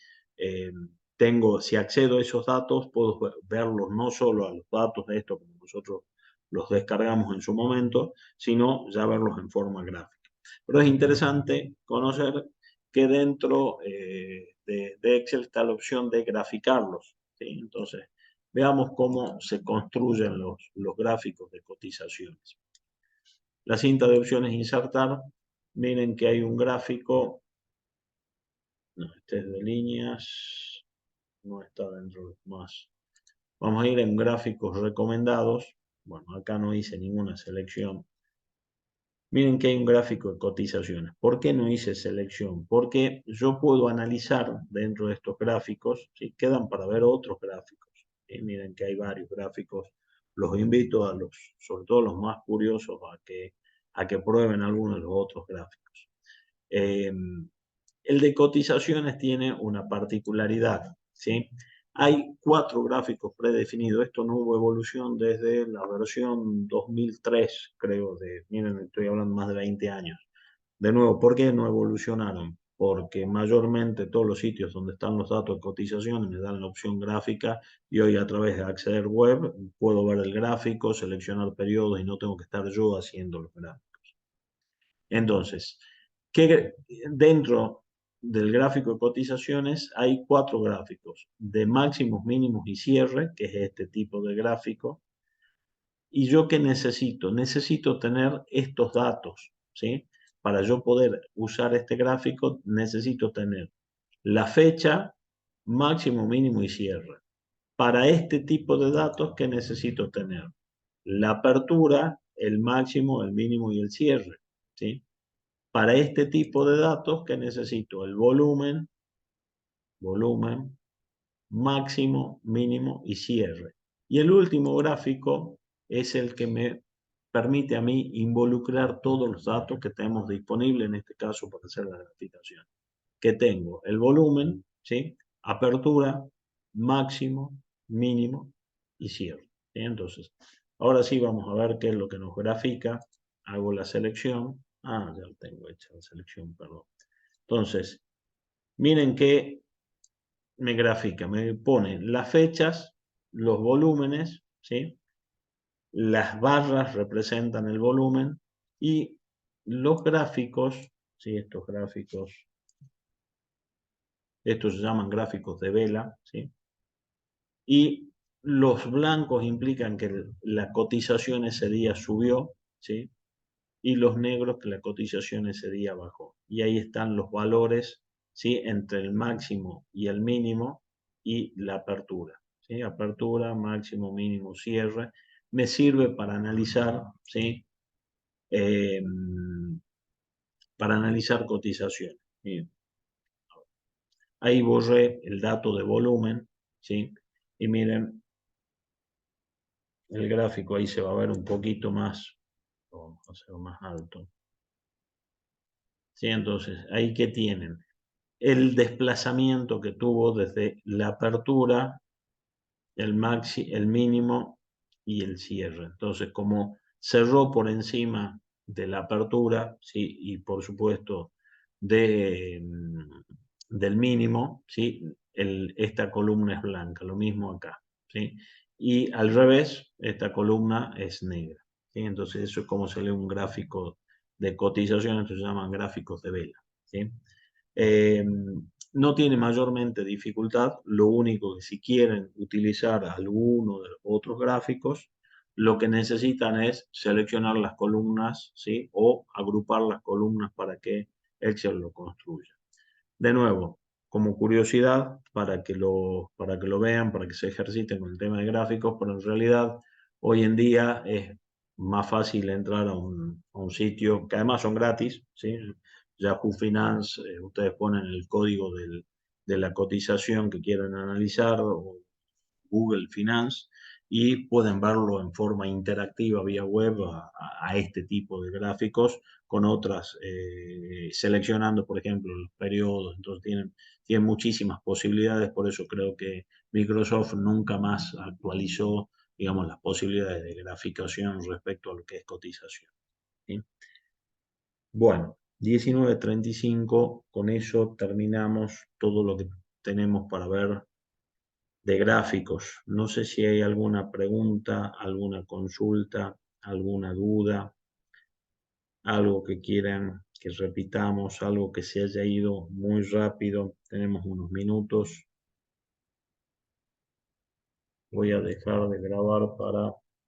si accedo a esos datos, puedo verlos no solo a los datos de esto, como nosotros los descargamos en su momento, sino ya verlos en forma gráfica. Pero es interesante conocer que dentro de Excel está la opción de graficarlos, ¿sí? Entonces, veamos cómo se construyen los gráficos de cotizaciones. La cinta de opciones insertar, miren que hay un gráfico, no, este es de líneas, no está dentro más. Vamos a ir en gráficos recomendados. Bueno, acá no hice ninguna selección. Miren que hay un gráfico de cotizaciones. ¿Por qué no hice selección? Porque yo puedo analizar dentro de estos gráficos, ¿sí? Quedan para ver otros gráficos. ¿Sí? Miren que hay varios gráficos. Los invito a los, sobre todo los más curiosos, a que prueben algunos de los otros gráficos. El de cotizaciones tiene una particularidad, ¿sí? Hay 4 gráficos predefinidos. Esto no hubo evolución desde la versión 2003, creo. Miren, estoy hablando más de 20 años. De nuevo, ¿por qué no evolucionaron? Porque mayormente todos los sitios donde están los datos de cotizaciones me dan la opción gráfica y hoy a través de Acceder Web puedo ver el gráfico, seleccionar periodos y no tengo que estar yo haciendo los gráficos. Entonces, dentro del gráfico de cotizaciones hay 4 gráficos de máximos, mínimos y cierre, que es este tipo de gráfico. ¿Y yo qué necesito? Necesito tener estos datos, ¿sí? Para yo poder usar este gráfico necesito tener la fecha, máximo, mínimo y cierre. Para este tipo de datos, ¿qué necesito tener? La apertura, el máximo, el mínimo y el cierre, ¿sí? Para este tipo de datos, ¿qué necesito? El volumen, máximo, mínimo y cierre. Y el último gráfico es el que me permite a mí involucrar todos los datos que tenemos disponibles, en este caso para hacer la graficación. Que tengo el volumen, ¿sí? Apertura, máximo, mínimo y cierre. ¿Sí? Entonces, ahora sí vamos a ver qué es lo que nos grafica. Hago la selección. Ah, ya tengo hecha la selección, perdón. Entonces, miren que me grafica, me pone las fechas, los volúmenes, ¿sí? Las barras representan el volumen y los gráficos, ¿sí? Estos se llaman gráficos de vela, ¿sí? Y los blancos implican que la cotización ese día subió, ¿sí? Y los negros que la cotización ese día bajó. Y ahí están los valores, ¿sí? Entre el máximo y el mínimo y la apertura, ¿sí? Apertura, máximo, mínimo, cierre. Me sirve para analizar, ¿sí? Eh, para analizar cotizaciones. Miren, ahí borré el dato de volumen, ¿sí? Y miren, el gráfico ahí se va a ver un poquito más, vamos a hacerlo más alto. ¿Sí? Entonces, ahí que tienen el desplazamiento que tuvo desde la apertura, el mínimo y el cierre. Entonces, como cerró por encima de la apertura, ¿sí? Y por supuesto del mínimo, ¿sí? Esta columna es blanca, lo mismo acá, ¿sí? Y al revés, esta columna es negra, ¿sí? Entonces, eso es como se lee un gráfico de cotización, entonces se llaman gráficos de vela, ¿sí? No tiene mayormente dificultad, lo único que si quieren utilizar alguno de los otros gráficos, lo que necesitan es seleccionar las columnas, ¿sí? O agrupar las columnas para que Excel lo construya. De nuevo, como curiosidad, para que lo vean, para que se ejerciten con el tema de gráficos, pero en realidad hoy en día es más fácil entrar a un sitio que además son gratis, ¿sí? Yahoo Finance, ustedes ponen el código de la cotización que quieren analizar o Google Finance y pueden verlo en forma interactiva vía web a este tipo de gráficos con otras, seleccionando por ejemplo los periodos, entonces tienen muchísimas posibilidades, por eso creo que Microsoft nunca más actualizó, digamos, las posibilidades de graficación respecto a lo que es cotización, ¿sí? Bueno, 19:35, con eso terminamos todo lo que tenemos para ver de gráficos. No sé si hay alguna pregunta, alguna consulta, alguna duda, algo que quieran que repitamos, algo que se haya ido muy rápido. Tenemos unos minutos. Voy a dejar de grabar para